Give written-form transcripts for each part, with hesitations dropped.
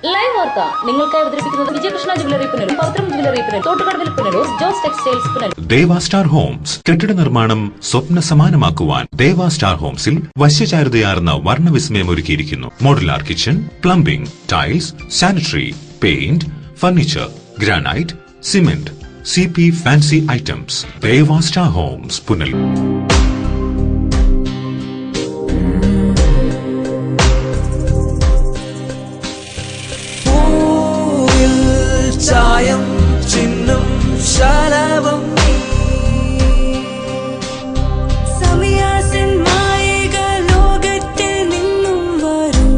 Live വാർത്ത നിങ്ങൾക്കായി അവതരിപ്പിക്കുന്നത് വിജയകൃഷ്ണ ജ്വല്ലറി പുനലൂർ, പവിത്രം ജ്വല്ലറി പുനലൂർ, തോട്ടുകടവിൽ പുനലൂർ, ജോസ് ടെക്സ്റ്റൈൽസ് പുനലൂർ. ദേവ സ്റ്റാർ ഹോംസ് കെട്ടിട നിർമ്മാണം സ്വപ്ന സമാനമാക്കുവാൻ ദേവ സ്റ്റാർ ഹോംസിൽ വശ്യചാരുതയാർന്ന വർണ്ണവിസ്മയം ഒരുക്കിയിരിക്കുന്നു. Modular kitchen, plumbing, tiles, sanitary, paint, furniture, granite, cement, CP fancy items. Deva star homes Punalur. ചായം ചിഹ്നം ശലഭം സമയാസൻ മായിക ലോകത്തിൽ നിന്നും വരൂ.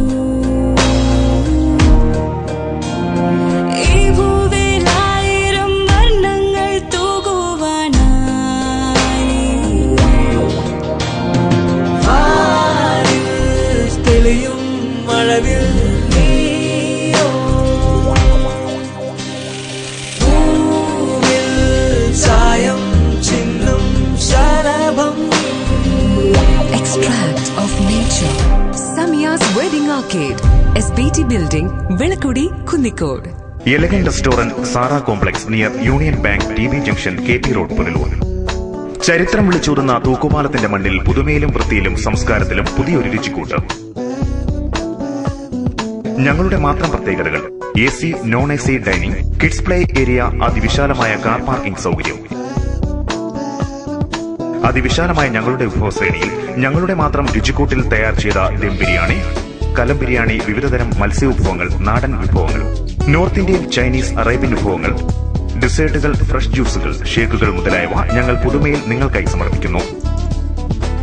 ഈ ഭൂവിൽ 1000 വർണ്ണങ്ങൾ തൂകുവാനായി തെളിയും മഴവിൽ Extract of nature. Samiya's Wedding Arcade, SBT Building, Velakudi, Kunnikode. Elegant Restaurant, Sara Complex near Union Bank, TB Junction, KP Road, Punalur. ചരിത്രം വിളിച്ചോതുന്ന തൂക്കുപാലത്തിന്റെ മണ്ണിൽ പുതുമയിലും വൃത്തിയിലും സംസ്കാരത്തിലും പുതിയൊരു രുചിക്കൂട്ട്. ഞങ്ങളുടെ മാത്രം പ്രത്യേകതകൾ: AC, non-AC dining, kids play area, അതിവിശാലമായ കാർ പാർക്കിംഗ് സൗകര്യം. അതിവിശാലമായ ഞങ്ങളുടെ വിഭവശ്രേണിയിൽ ഞങ്ങളുടെ മാത്രം രുചിക്കൂട്ടിൽ തയ്യാർ ചെയ്ത ദം ബിരിയാണി, കലം ബിരിയാണി, വിവിധതരം മത്സ്യ വിഭവങ്ങൾ, നാടൻ വിഭവങ്ങൾ, നോർത്ത് ഇന്ത്യൻ, ചൈനീസ്, അറേബ്യൻ വിഭവങ്ങൾ, ഡെസേർട്ടുകൾ, ഫ്രഷ് ജ്യൂസുകൾ, ഷേക്കുകൾ മുതലായവ ഞങ്ങൾ പുതുമയിൽ നിങ്ങൾക്കായി സമർപ്പിക്കുന്നു.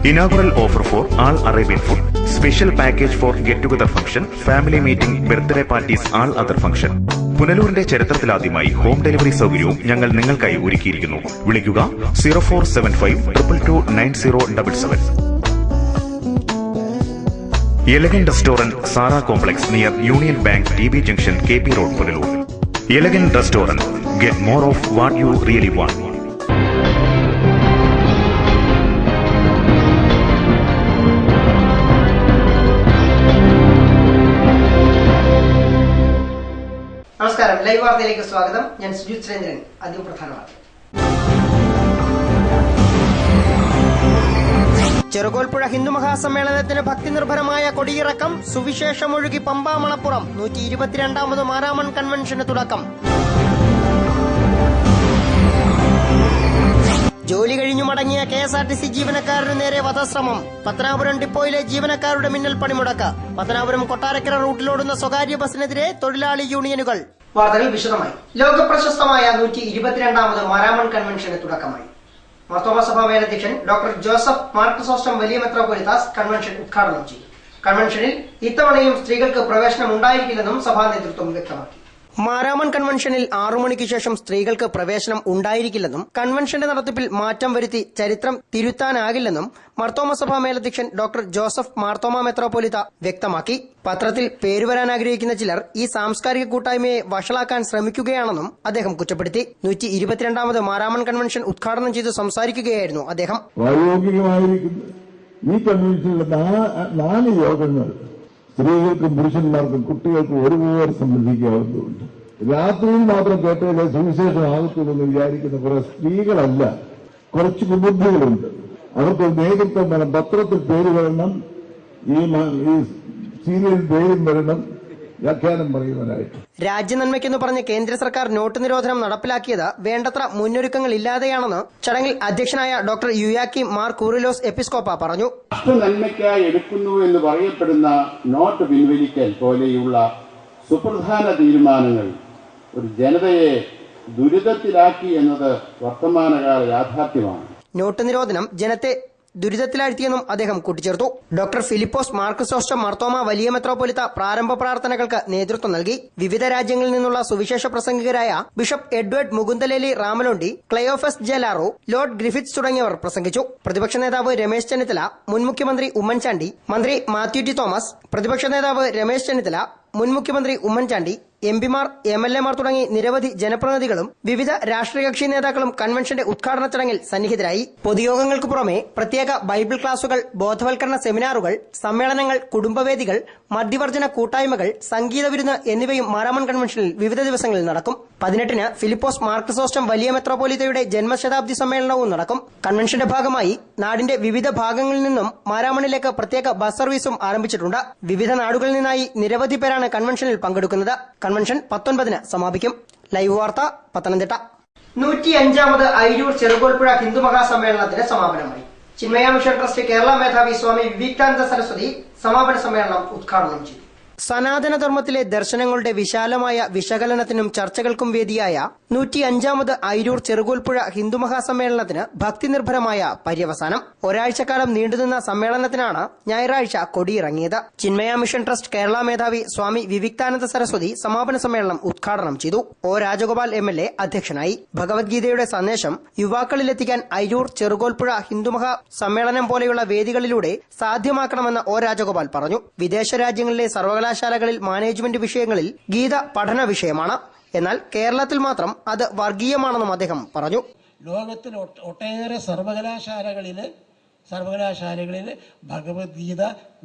Inaugural offer for all Arabian food, special package for get together function, family meeting, birthday parties, all other function. പുനലൂരിന്റെ ചരിത്രത്തിലാദ്യമായി ഹോം ഡെലിവറി സൗകര്യവും ഞങ്ങൾ നിങ്ങൾക്കായി ഒരുക്കിയിരിക്കുന്നു. വിളിക്കുക 0475229077. Elegant restaurant, Sara complex near union bank, TB junction, KP road, Punalur. Elegant restaurant, get more of what you really want. നമസ്കാരം, live വാർത്തയിലേക്ക് സ്വാഗതം. ഞാൻ സുജിത് സുരേന്ദ്രൻ. ആദ്യം പ്രധാന വാർത്ത. ചെറുകോൽപ്പുഴ ഹിന്ദു മഹാസമ്മേളനത്തിന് ഭക്തി നിർഭരമായ കൊടിയിറക്കം. സുവിശേഷമൊഴുകി പമ്പാ മണപ്പുറം. 122ാമത് മാരാമൺ കൺവെൻഷന് തുടക്കം. ജോലി കഴിഞ്ഞു മടങ്ങിയ KSRTC ജീവനക്കാരനു നേരെ വധശ്രമം. പത്തനാപുരം ഡിപ്പോയിലെ ജീവനക്കാരുടെ മിന്നൽ പണിമുടക്ക്. പത്തനാപുരം കൊട്ടാരക്കര റൂട്ടിലോടുന്ന സ്വകാര്യ ബസിനെതിരെ തൊഴിലാളി യൂണിയനുകൾ. വാർത്തകൾ വിശദമായി. ലോകപ്രശസ്തമായ 122ാമത് മാരാമൺ കൺവെൻഷന് തുടക്കമായി. മാർത്തോമാ സഭാ മേലധ്യക്ഷൻ ഡോക്ടർ ജോസഫ് മാർ ക്രിസോസ്റ്റം വലിയ മെത്രാപ്പോലീത്താസ് കൺവെൻഷൻ ഉദ്ഘാടനം ചെയ്തു. കൺവെൻഷനിൽ ഇത്തവണയും സ്ത്രീകൾക്ക് പ്രവേശനം ഉണ്ടായിരിക്കില്ലെന്നും സഭാ നേതൃത്വം വ്യക്തമാക്കി. മാരാമൺ കൺവെൻഷനിൽ 6 മണിക്ക് ശേഷം സ്ത്രീകൾക്ക് പ്രവേശനം ഉണ്ടായിരിക്കില്ലെന്നും കൺവെൻഷന്റെ നടത്തിപ്പിൽ മാറ്റം വരുത്തി ചരിത്രം തിരുത്താനാകില്ലെന്നും മാർത്തോമാ സഭാ മേലധ്യക്ഷൻ ഡോക്ടർ ജോസഫ് മാർത്തോമാ മെത്രാപ്പോലീത്ത വ്യക്തമാക്കി. പത്രത്തിൽ പേരുവരാൻ ആഗ്രഹിക്കുന്ന ചിലർ ഈ സാംസ്കാരിക കൂട്ടായ്മയെ വഷളാക്കാൻ ശ്രമിക്കുകയാണെന്നും അദ്ദേഹം കുറ്റപ്പെടുത്തി. 122ാമത് മാരാമൺ കൺവെൻഷൻ ഉദ്ഘാടനം ചെയ്ത് സംസാരിക്കുകയായിരുന്നു അദ്ദേഹം. ഈ കൺവെൻഷനിലെ 4 യോഗങ്ങൾ സ്ത്രീകൾക്കും പുരുഷന്മാർക്കും കുട്ടികൾക്കും ഒരുപോലെ സംബന്ധിക്കാവുന്നതുണ്ട്. രാത്രിയിൽ മാത്രം കേട്ടതിലെ സുവിശേഷം ആകത്തുള്ളൂ വിചാരിക്കുന്ന കുറെ സ്ത്രീകളല്ല, കുറച്ച് കുബുദ്ധികളുണ്ട്. അവർക്ക് നേതൃത്വം വേണം. പത്രത്തിൽ പേര് വരണം, ഈ സീരിയൽ പേരും വരണം, വ്യാഖ്യാനം പറയുവാനായിട്ട്. രാജ്യനന്മയ്ക്കെന്ന് പറഞ്ഞ് കേന്ദ്ര സർക്കാർ നോട്ട് നിരോധനം നടപ്പിലാക്കിയത് വേണ്ടത്ര മുന്നൊരുക്കങ്ങൾ ഇല്ലാതെയാണെന്ന് ചടങ്ങിൽ അധ്യക്ഷനായ ഡോക്ടർ യുയാക്കി മാർ കൂറിലോസ് എപ്പിസ്കോപ്പ പറഞ്ഞു. രാഷ്ട്രനന്മയ്ക്കായി എടുക്കുന്നു എന്ന് പറയപ്പെടുന്ന നോട്ട് പിൻവലിക്കൽ പോലെയുള്ള സുപ്രധാന തീരുമാനങ്ങൾ ഒരു ജനതയെ ദുരിതത്തിലാക്കി എന്നത് വർത്തമാനകാല യാഥാർത്ഥ്യമാണ്. നോട്ട് നിരോധനം ജനത്തെ ദുരിതത്തിലാഴ്ത്തിയെന്നും അദ്ദേഹം കൂട്ടിച്ചേർത്തു. ഡോക്ടർ ഫിലിപ്പോസ് മാർ ക്രിസോസ്റ്റം മാർത്തോമാ വലിയ മെത്രാപ്പോലീത്ത പ്രാരംഭ പ്രാർത്ഥനകൾക്ക് നേതൃത്വം നൽകി. വിവിധ രാജ്യങ്ങളിൽ നിന്നുള്ള സുവിശേഷ പ്രസംഗകരായ ബിഷപ്പ് എഡ്വേർഡ് മുകുന്ദലേലി റാമലോണ്ടി, ക്ലയോഫസ് ജെലാറോ, ലോർഡ് ഗ്രിഫിറ്റ്സ് തുടങ്ങിയവർ പ്രസംഗിച്ചു. പ്രതിപക്ഷ നേതാവ് രമേശ് ചെന്നിത്തല, മുൻ മുഖ്യമന്ത്രി ഉമ്മൻചാണ്ടി, മന്ത്രി മാത്യു ടി തോമസ്, പ്രതിപക്ഷ നേതാവ് രമേശ് ചെന്നിത്തല, മുൻ മുഖ്യമന്ത്രി ഉമ്മൻചാണ്ടി, എംപിമാർ, MLA മാർ തുടങ്ങി നിരവധി ജനപ്രതിനിധികളും വിവിധ രാഷ്ട്രീയ കക്ഷി നേതാക്കളും കൺവെൻഷന്റെ ഉദ്ഘാടന ചടങ്ങിൽ സന്നിഹിതരായി. പൊതുയോഗങ്ങൾക്ക് പുറമെ പ്രത്യേക ബൈബിൾ ക്ലാസുകൾ, ബോധവൽക്കരണ സെമിനാറുകൾ, സമ്മേളനങ്ങൾ, കുടുംബവേദികൾ, മദ്യവർജന കൂട്ടായ്മകൾ, സംഗീത വിരുന്ന് എന്നിവയും മാരാമൺ കൺവെൻഷനിൽ വിവിധ ദിവസങ്ങളിൽ നടക്കും. 18-ന് ഫിലിപ്പോസ് മാർ ക്രിസോസ്റ്റം വലിയ മെത്രോപൊലീത്തയുടെ ജന്മശതാബ്ദി സമ്മേളനവും നടക്കും. കൺവെൻഷന്റെ ഭാഗമായി നാടിന്റെ വിവിധ ഭാഗങ്ങളിൽ നിന്നും മാരാമണിലേക്ക് പ്രത്യേക ബസ് സർവീസും ആരംഭിച്ചിട്ടുണ്ട്. വിവിധ നാടുകളിൽ നിന്നായി നിരവധി പേരാണ് കൺവെൻഷനിൽ പങ്കെടുക്കുന്നത്. കൺവെൻഷൻ 19-ന് സമാപിക്കും. ലൈവ് വാർത്ത, പത്തനംതിട്ട. 105ാമത് അയിരൂർ ചെറുകോൽപ്പുഴ ഹിന്ദു മഹാസമ്മേളനത്തിന് സമാപനമായി. ചിന്മയ മിഷൻ ട്രസ്റ്റ് കേരള മേധാവി സ്വാമി വിവേകാനന്ദ സരസ്വതി സമാപന സമ്മേളനം ഉദ്ഘാടനം ചെയ്തു. സനാതനധർമ്മത്തിലെ ദർശനങ്ങളുടെ വിശാലമായ വിശകലനത്തിനും ചർച്ചകൾക്കും വേദിയായ 105ാമത് അയിരൂർ ചെറുകോൽപ്പുഴ ഹിന്ദു മഹാസമ്മേളനത്തിന് ഭക്തിനിർഭരമായ പര്യവസാനം. ഒരാഴ്ചക്കാലം നീണ്ടുനിന്ന സമ്മേളനത്തിനാണ് ഞായറാഴ്ച കൊടിയിറങ്ങിയത്. ചിന്മയ മിഷൻ ട്രസ്റ്റ് കേരള മേധാവി സ്വാമി വിവേകാനന്ദ സരസ്വതി സമാപന സമ്മേളനം ഉദ്ഘാടനം ചെയ്തു. ഒ രാജഗോപാൽ MLA അധ്യക്ഷനായി. ഭഗവത്ഗീതയുടെ സന്ദേശം യുവാക്കളിലെത്തിക്കാൻ അയിരൂർ ചെറുകോൽപ്പുഴ ഹിന്ദുമഹാ സമ്മേളനം പോലെയുള്ള വേദികളിലൂടെ സാധ്യമാക്കണമെന്ന് ഒ രാജഗോപാൽ പറഞ്ഞു. വിദേശ രാജ്യങ്ങളിലെ സർവകലാശാലകളിൽ മാനേജ്മെന്റ് വിഷയങ്ങളിൽ ഗീത പഠന വിഷയമാണ്. എന്നാൽ കേരളത്തിൽ മാത്രം അത് വർഗീയമാണെന്നും അദ്ദേഹം പറഞ്ഞു. ലോകത്തിൽ ഒട്ടേറെ സർവകലാശാലകളിൽ ഭഗവത്ഗീത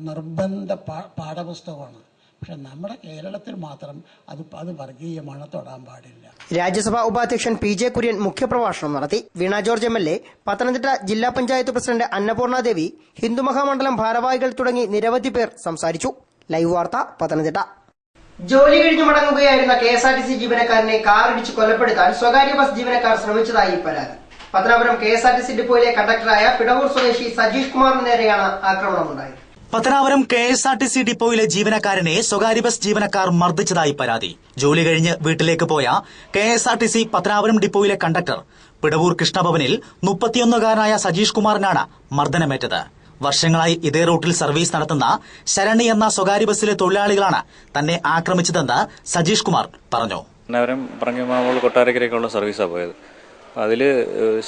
നിർബന്ധ പാഠപുസ്തകമാണ്. പക്ഷെ നമ്മുടെ കേരളത്തിൽ മാത്രം അത് വർഗീയമാണ്, തൊടാൻ പാടില്ല. രാജ്യസഭാ ഉപാധ്യക്ഷൻ PJ കുര്യൻ മുഖ്യപ്രഭാഷണം നടത്തി. വീണ ജോർജ് MLA, പത്തനംതിട്ട ജില്ലാ പഞ്ചായത്ത് പ്രസിഡന്റ് അന്നപൂർണാദേവി, ഹിന്ദുമഹാമണ്ഡലം ഭാരവാഹികൾ തുടങ്ങി നിരവധി പേർ സംസാരിച്ചു. ലൈവ് വാർത്ത, പത്തനംതിട്ട. ജോലി കഴിഞ്ഞു മടങ്ങുകയായിരുന്ന KSRTC ജീവനക്കാരനെ കാറിടിച്ച് കൊലപ്പെടുത്താൻ സ്വകാര്യ ബസ് ജീവനക്കാർ ശ്രമിച്ചതായി പരാതി. പത്തനാപുരം KSRTC ഡിപ്പോയിലെ കണ്ടക്ടറായ പിടവൂർ സ്വദേശി സജീഷ് കുമാറിന് നേരെയാണ് ആക്രമണമുണ്ടായത്. പത്തനാപുരം KSRTC ഡിപ്പോയിലെ ജീവനക്കാരനെ സ്വകാര്യ ബസ് ജീവനക്കാർ മർദ്ദിച്ചതായി പരാതി. ജോലി കഴിഞ്ഞ് വീട്ടിലേക്ക് പോയ KSRTC പത്തനാപുരം ഡിപ്പോയിലെ കണ്ടക്ടർ പിടവൂർ കൃഷ്ണഭവനിൽ 31-കാരനായ സജീഷ് കുമാറിനാണ് മർദ്ദനമേറ്റത്. വർഷങ്ങളായി ഇതേ റൂട്ടിൽ സർവീസ് നടത്തുന്ന ശരണി എന്ന സ്വകാര്യ ബസ്സിലെ തൊഴിലാളികളാണ് തന്നെ ആക്രമിച്ചതെന്ന് സജീഷ് കുമാർ പറഞ്ഞു. പറങ്ങമാവോൾ കൊട്ടാരക്കരയ്ക്കുള്ള സർവീസാണ് പോയത്. അതിൽ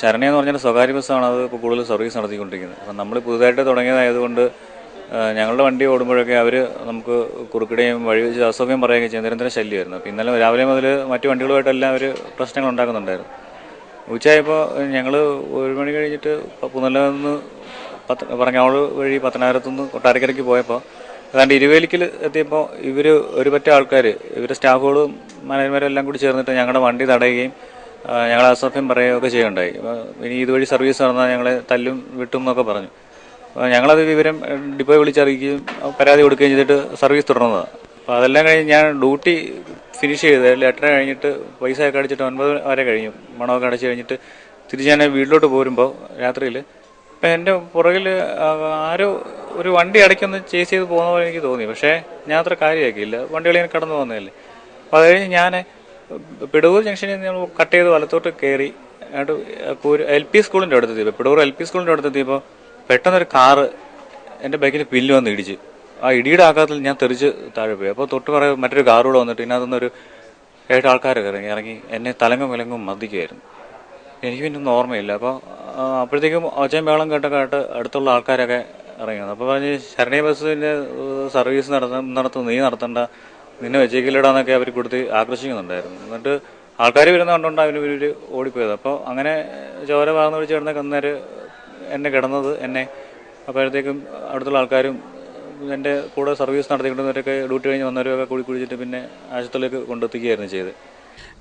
ശരണി എന്ന് പറഞ്ഞാൽ സ്വകാര്യ ബസ്സാണ്. അത് ഇപ്പോൾ കൂടുതൽ സർവീസ് നടത്തിക്കൊണ്ടിരിക്കുന്നത്. അപ്പം നമ്മൾ പുതുതായിട്ട് തുടങ്ങിയതായതുകൊണ്ട് ഞങ്ങളുടെ വണ്ടി ഓടുമ്പോഴൊക്കെ അവർ നമുക്ക് കുറുക്കിടുകയും വഴി വെച്ച് അസൗകര്യം പറയുകയും ചെയ്യും. നിരന്തരം ശല്യമായിരുന്നു. അപ്പോൾ ഇന്നലെ രാവിലെ മുതൽ മറ്റു വണ്ടികളുമായിട്ടെല്ലാം അവർ പ്രശ്നങ്ങൾ ഉണ്ടാക്കുന്നുണ്ടായിരുന്നു. ഉച്ചയായപ്പോൾ ഞങ്ങൾ 1 മണി കഴിഞ്ഞിട്ട് പുനലൂരിൽ പറങ്ങാവോൾ വഴി പത്തനാപുരത്തുനിന്ന് കൊട്ടാരക്കരയ്ക്ക് പോയപ്പോൾ ഏതാണ്ട് ഇരുവേലിക്കൽ എത്തിയപ്പോൾ ഒരു പറ്റ ആൾക്കാർ, ഇവരുടെ സ്റ്റാഫുകളും മാനേജർമാരും എല്ലാം കൂടി ചേർന്നിട്ട് ഞങ്ങളുടെ വണ്ടി തടയുകയും ഞങ്ങളെ അസഭ്യം പറയുകയൊക്കെ ചെയ്യുകയുണ്ടായി. ഇനി ഇതുവഴി സർവീസ് നടന്നാൽ ഞങ്ങളെ തല്ലും വിട്ടും എന്നൊക്കെ പറഞ്ഞു. ഞങ്ങളത് വിവരം ഡിപ്പോയെ വിളിച്ചറിയിക്കുകയും പരാതി കൊടുക്കുകയും ചെയ്തിട്ട് സർവീസ് തുടർന്നതാണ്. അപ്പോൾ അതെല്ലാം കഴിഞ്ഞ് ഞാൻ ഡ്യൂട്ടി ഫിനിഷ് ചെയ്ത് 8:30 കഴിഞ്ഞിട്ട് പൈസയൊക്കെ അടിച്ചിട്ട് 9 വരെ കഴിഞ്ഞു. മണമൊക്കെ അടച്ച് കഴിഞ്ഞിട്ട് തിരിച്ച് ഞാൻ വീട്ടിലോട്ട് പോരുമ്പോൾ രാത്രിയിൽ ഇപ്പം എൻ്റെ പുറകിൽ ആരോ ഒരു വണ്ടി അടയ്ക്കൊന്ന് ചേസ് ചെയ്ത് പോകുന്ന പോലെ എനിക്ക് തോന്നി. പക്ഷേ ഞാൻ അത്ര കാര്യമാക്കിയില്ല, വണ്ടികൾ ഇങ്ങനെ കടന്നു പോകുന്നതല്ലേ. അപ്പോൾ അത് കഴിഞ്ഞ് ഞാൻ പിടവൂർ ജംഗ്ഷനിൽ നമ്മൾ കട്ട് ചെയ്ത് വലത്തോട്ട് കയറി LP സ്കൂളിൻ്റെ അടുത്തെത്തിയപ്പോൾ പിടവൂർ LP സ്കൂളിൻ്റെ അടുത്തെത്തിയപ്പോൾ പെട്ടെന്നൊരു കാറ് എൻ്റെ ബാക്കിൽ പില്ല് വന്ന് ഇടിച്ച്. ആ ഇടിയുടെ ആഘാതത്തിൽ ഞാൻ തെറിച്ച് താഴെ പോയി. അപ്പോൾ തൊട്ട് കുറേ മറ്റൊരു കാറുകൂടെ വന്നിട്ട് ഇതിനകത്തുനിന്നൊരു 7 ആൾക്കാരൊക്കെ ഇറങ്ങി എന്നെ തലങ്ങും മർദ്ദിക്കുമായിരുന്നു. എനിക്ക് പിന്നെ ഒന്നും ഓർമ്മയില്ല. അപ്പോൾ അപ്പോഴത്തേക്കും ഒച്ചയും ബഹളം കേട്ട് അടുത്തുള്ള ആൾക്കാരൊക്കെ ഇറങ്ങി വന്നു. അപ്പോൾ പറഞ്ഞ് ശരണി ബസ്സിൻ്റെ സർവീസ് നടത്തുന്നു, നീ നടത്തണ്ട, നിന്നെ വെച്ചേക്കില്ലടാന്നൊക്കെ അവർ കൊടുത്ത് ആകർഷിക്കുന്നുണ്ടായിരുന്നു. എന്നിട്ട് ആൾക്കാർ വരുന്നതുകൊണ്ടാണ് ഇവർ ഓടിപ്പോയത്. അപ്പോൾ അങ്ങനെ ചോര വാർന്നു പിടിച്ച് കിടന്ന അന്നേരം എന്നെ കിടന്നത് എന്നെ. അപ്പോഴത്തേക്കും അടുത്തുള്ള ആൾക്കാരും എൻ്റെ കൂടെ സർവീസ് നടത്തിക്കൊണ്ടവരൊക്കെ ഡ്യൂട്ടി കഴിഞ്ഞ് വന്നവരൊക്കെ കൂടി കുടിച്ചിട്ട് പിന്നെ ആശുപത്രിയിലേക്ക് കൊണ്ടെത്തിക്കുകയായിരുന്നു ചെയ്ത്.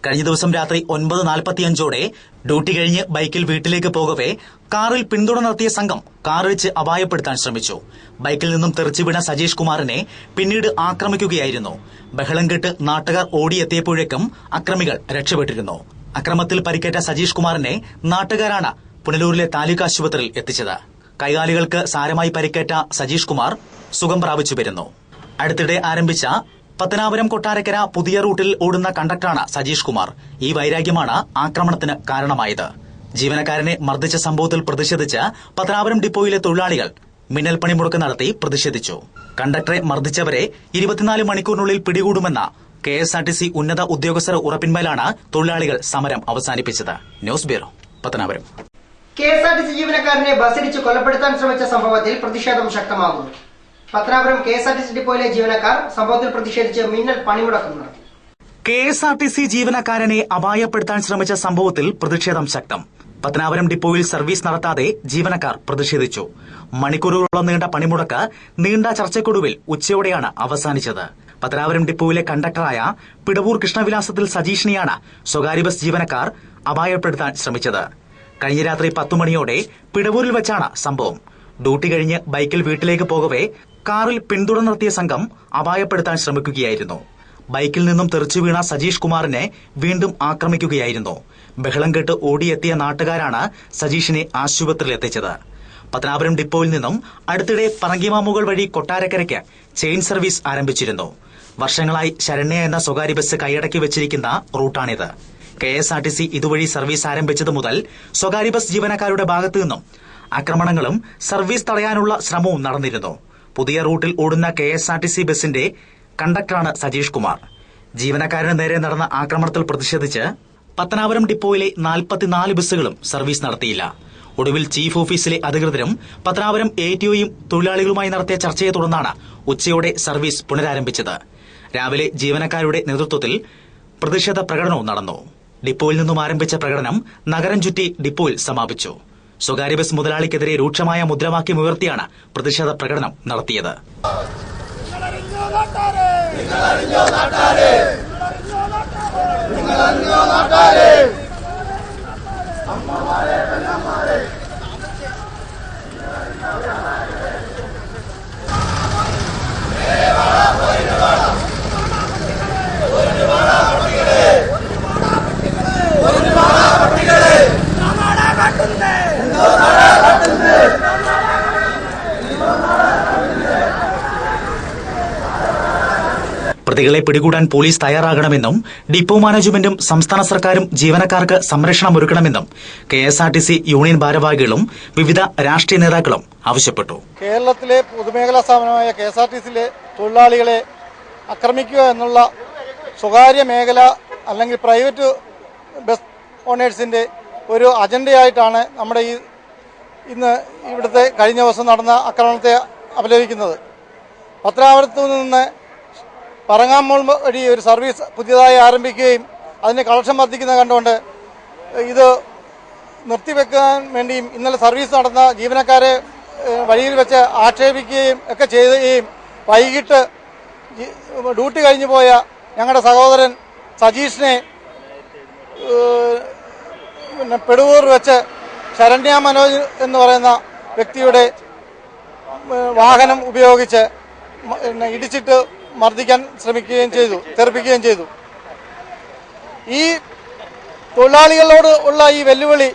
കഴിഞ്ഞ ദിവസം രാത്രി 9:45 ഡ്യൂട്ടി കഴിഞ്ഞ് ബൈക്കിൽ വീട്ടിലേക്ക് പോകവെ കാറിൽ പിന്തുണ നടത്തിയ സംഘം കാറിടിച്ച് അപായപ്പെടുത്താൻ ശ്രമിച്ചു. ബൈക്കിൽ നിന്നും തെറിച്ചു വീണ സജീഷ് കുമാറിനെ പിന്നീട് ആക്രമിക്കുകയായിരുന്നു. ബഹളം കേട്ട് നാട്ടുകാർ ഓടിയെത്തിയപ്പോഴേക്കും അക്രമികൾ രക്ഷപ്പെട്ടിരുന്നു. അക്രമത്തിൽ പരിക്കേറ്റ സജീഷ് കുമാറിനെ നാട്ടുകാരാണ് പുനലൂരിലെ താലൂക്ക് ആശുപത്രിയിൽ എത്തിച്ചത്. കൈകാലുകൾക്ക് സാരമായി പരിക്കേറ്റ സജീഷ് കുമാർ സുഖം പ്രാപിച്ചു വരുന്നു. അടുത്തിടെ ആരംഭിച്ച പത്തനാപുരം കൊട്ടാരക്കര പുതിയ റൂട്ടിൽ ഓടുന്ന കണ്ടക്ടറാണ് സജീഷ് കുമാർ. ഈ വൈരാഗ്യമാണ് ആക്രമണത്തിന് കാരണമായത്. ജീവനക്കാരനെ മർദ്ദിച്ച സംഭവത്തിൽ പ്രതിഷേധിച്ച് പത്തനാപുരം ഡിപ്പോയിലെ തൊഴിലാളികൾ മിന്നൽ പണിമുടക്ക് നടത്തി പ്രതിഷേധിച്ചു. കണ്ടക്ടറെ മർദ്ദിച്ചവരെ 24 മണിക്കൂറിനുള്ളിൽ പിടികൂടുമെന്ന KSRTC ഉന്നത ഉദ്യോഗസ്ഥർ ഉറപ്പിന്മേലാണ് തൊഴിലാളികൾ സമരം അവസാനിപ്പിച്ചത്. News bureau, Pathanapuram. KSRTC ജീവനക്കാരനെ ബസ്സിടിച്ച് കൊലപ്പെടുത്താൻ ശ്രമിച്ച സംഭവത്തിൽ പ്രതിഷേധം ശക്തമാകുന്നു. പത്തനാപുരം KSRTC ഡിപ്പോയിലെ ജീവനക്കാർ സംഭവത്തിൽ പ്രതിഷേധിച്ച് മിന്നൽ പണിമുടക്കം നടത്തി. KSRTC ജീവനക്കാരനെ അപായപ്പെടുത്താൻ ശ്രമിച്ച സംഭവത്തിൽ പ്രതിഷേധം ശക്തം. പത്തനാപുരം ഡിപ്പോയിൽ സർവീസ് നടത്താതെ ജീവനക്കാർ പ്രതിഷേധിച്ചു. മണിക്കൂറുകളോളം നീണ്ട പണിമുടക്ക് നീണ്ട ചർച്ചയ്ക്കൊടുവിൽ ഉച്ചയോടെയാണ് അവസാനിച്ചത്. പത്തനാപുരം ഡിപ്പോയിലെ കണ്ടക്ടറായ പിടവൂർ കൃഷ്ണവിലാസത്തിൽ സജീഷിനെയാണ് സ്വകാര്യ ബസ് ജീവനക്കാർ അപായപ്പെടുത്താൻ ശ്രമിച്ചത്. കഴിഞ്ഞ രാത്രി 10 മണിയോടെ പിടവൂരിൽ വെച്ചാണ് സംഭവം. ഡ്യൂട്ടി കഴിഞ്ഞ് ബൈക്കിൽ വീട്ടിലേക്ക് പോകവെ കാറിൽ പിന്തുടർന്ന് നടത്തിയ സംഘം അപായപ്പെടുത്താൻ ശ്രമിക്കുകയായിരുന്നു. ബൈക്കിൽ നിന്നും തെറിച്ചു വീണ സജീഷ് കുമാറിനെ വീണ്ടും ആക്രമിക്കുകയായിരുന്നു. ബഹളം കേട്ട് ഓടിയെത്തിയ നാട്ടുകാരാണ് സജീഷിനെ ആശുപത്രിയിൽ എത്തിച്ചത്. പത്തനാപുരം ഡിപ്പോയിൽ നിന്നും അടുത്തിടെ പറങ്കിമാമുകൾ വഴി കൊട്ടാരക്കരയ്ക്ക് ചെയിൻ സർവീസ് ആരംഭിച്ചിരുന്നു. വർഷങ്ങളായി ശരണ്യ എന്ന സ്വകാര്യ ബസ് കൈയടക്കി വെച്ചിരിക്കുന്ന റൂട്ടാണിത്. KSRTC ഇതുവഴി സർവീസ് ആരംഭിച്ചത് മുതൽ സ്വകാര്യ ബസ് ജീവനക്കാരുടെ ഭാഗത്തു നിന്നും ആക്രമണങ്ങളും സർവീസ് തടയാനുള്ള ശ്രമവും നടന്നിരുന്നു. പുതിയ റൂട്ടിൽ ഓടുന്ന KSRTC ബസിന്റെ കണ്ടക്ടറാണ് സജീഷ് കുമാർ. ജീവനക്കാരന് നേരെ നടന്ന ആക്രമണത്തിൽ പ്രതിഷേധിച്ച് പത്തനാപുരം ഡിപ്പോയിലെ 44 ബസ്സുകളും സർവീസ് നടത്തിയില്ല. ഒടുവിൽ ചീഫ് ഓഫീസിലെ അധികൃതരും പത്തനാപുരം ATOയും തൊഴിലാളികളുമായി നടത്തിയ ചർച്ചയെ തുടർന്നാണ് ഉച്ചയോടെ സർവീസ് പുനരാരംഭിച്ചത്. രാവിലെ ജീവനക്കാരുടെ നേതൃത്വത്തിൽ പ്രതിഷേധ പ്രകടനവും നടന്നു. ഡിപ്പോയിൽ നിന്നും ആരംഭിച്ച പ്രകടനം നഗരം ചുറ്റി ഡിപ്പോയിൽ സമാപിച്ചു. സ്വകാര്യ ബസ് മുതലാളിക്കെതിരെ രൂക്ഷമായ മുദ്രാവാക്യം ഉയർത്തിയാണ് പ്രതിഷേധ പ്രകടനം നടത്തിയത്. പ്രതികളെ പിടികൂടാൻ പോലീസ് തയ്യാറാകണമെന്നും ഡിപ്പോ മാനേജ്മെന്റും സംസ്ഥാന സർക്കാരും ജീവനക്കാർക്ക് സംരക്ഷണമൊരുക്കണമെന്നും KSRTC യൂണിയൻ ഭാരവാഹികളും വിവിധ രാഷ്ട്രീയ നേതാക്കളും ആവശ്യപ്പെട്ടു. കേരളത്തിലെ പൊതുമേഖലാ സ്ഥാപനമായ KSRTCയിലെ തൊഴിലാളികളെ ആക്രമിക്കുക എന്നുള്ള സ്വകാര്യ മേഖല അല്ലെങ്കിൽ പ്രൈവറ്റ് ബസ് ഓണേഴ്സിന്റെ ഒരു അജണ്ടയായിട്ടാണ് നമ്മുടെ ഇന്ന് ഇവിടുത്തെ കഴിഞ്ഞ ദിവസം നടന്ന ആക്രമണത്തെ അപലപിക്കുന്നത്. പത്തനാപുരത്തു നിന്ന് പറങ്ങാമൂൾ വഴി ഒരു സർവീസ് പുതിയതായി ആരംഭിക്കുകയും അതിന് കളക്ഷൻ വർദ്ധിക്കുന്നത് കണ്ടുകൊണ്ട് ഇത് നിർത്തിവെക്കാൻ വേണ്ടിയും ഇന്നലെ സർവീസ് നടന്ന ജീവനക്കാരെ വഴിയിൽ വെച്ച് ആക്ഷേപിക്കുകയും ഒക്കെ ചെയ്യുകയും വൈകിട്ട് ഡ്യൂട്ടി കഴിഞ്ഞു പോയ ഞങ്ങളുടെ സഹോദരൻ സജീഷിനെ പെടുവൂർ വെച്ച് ശരണ്യ മനോജ് എന്ന് പറയുന്ന വ്യക്തിയുടെ വാഹനം ഉപയോഗിച്ച് ഇടിച്ചിട്ട് മർദ്ദിക്കാൻ ശ്രമിക്കുകയും ചെയ്തു, തെറിപ്പിക്കുകയും ചെയ്തു. ഈ തൊഴിലാളികളോട് ഉള്ള ഈ വെല്ലുവിളി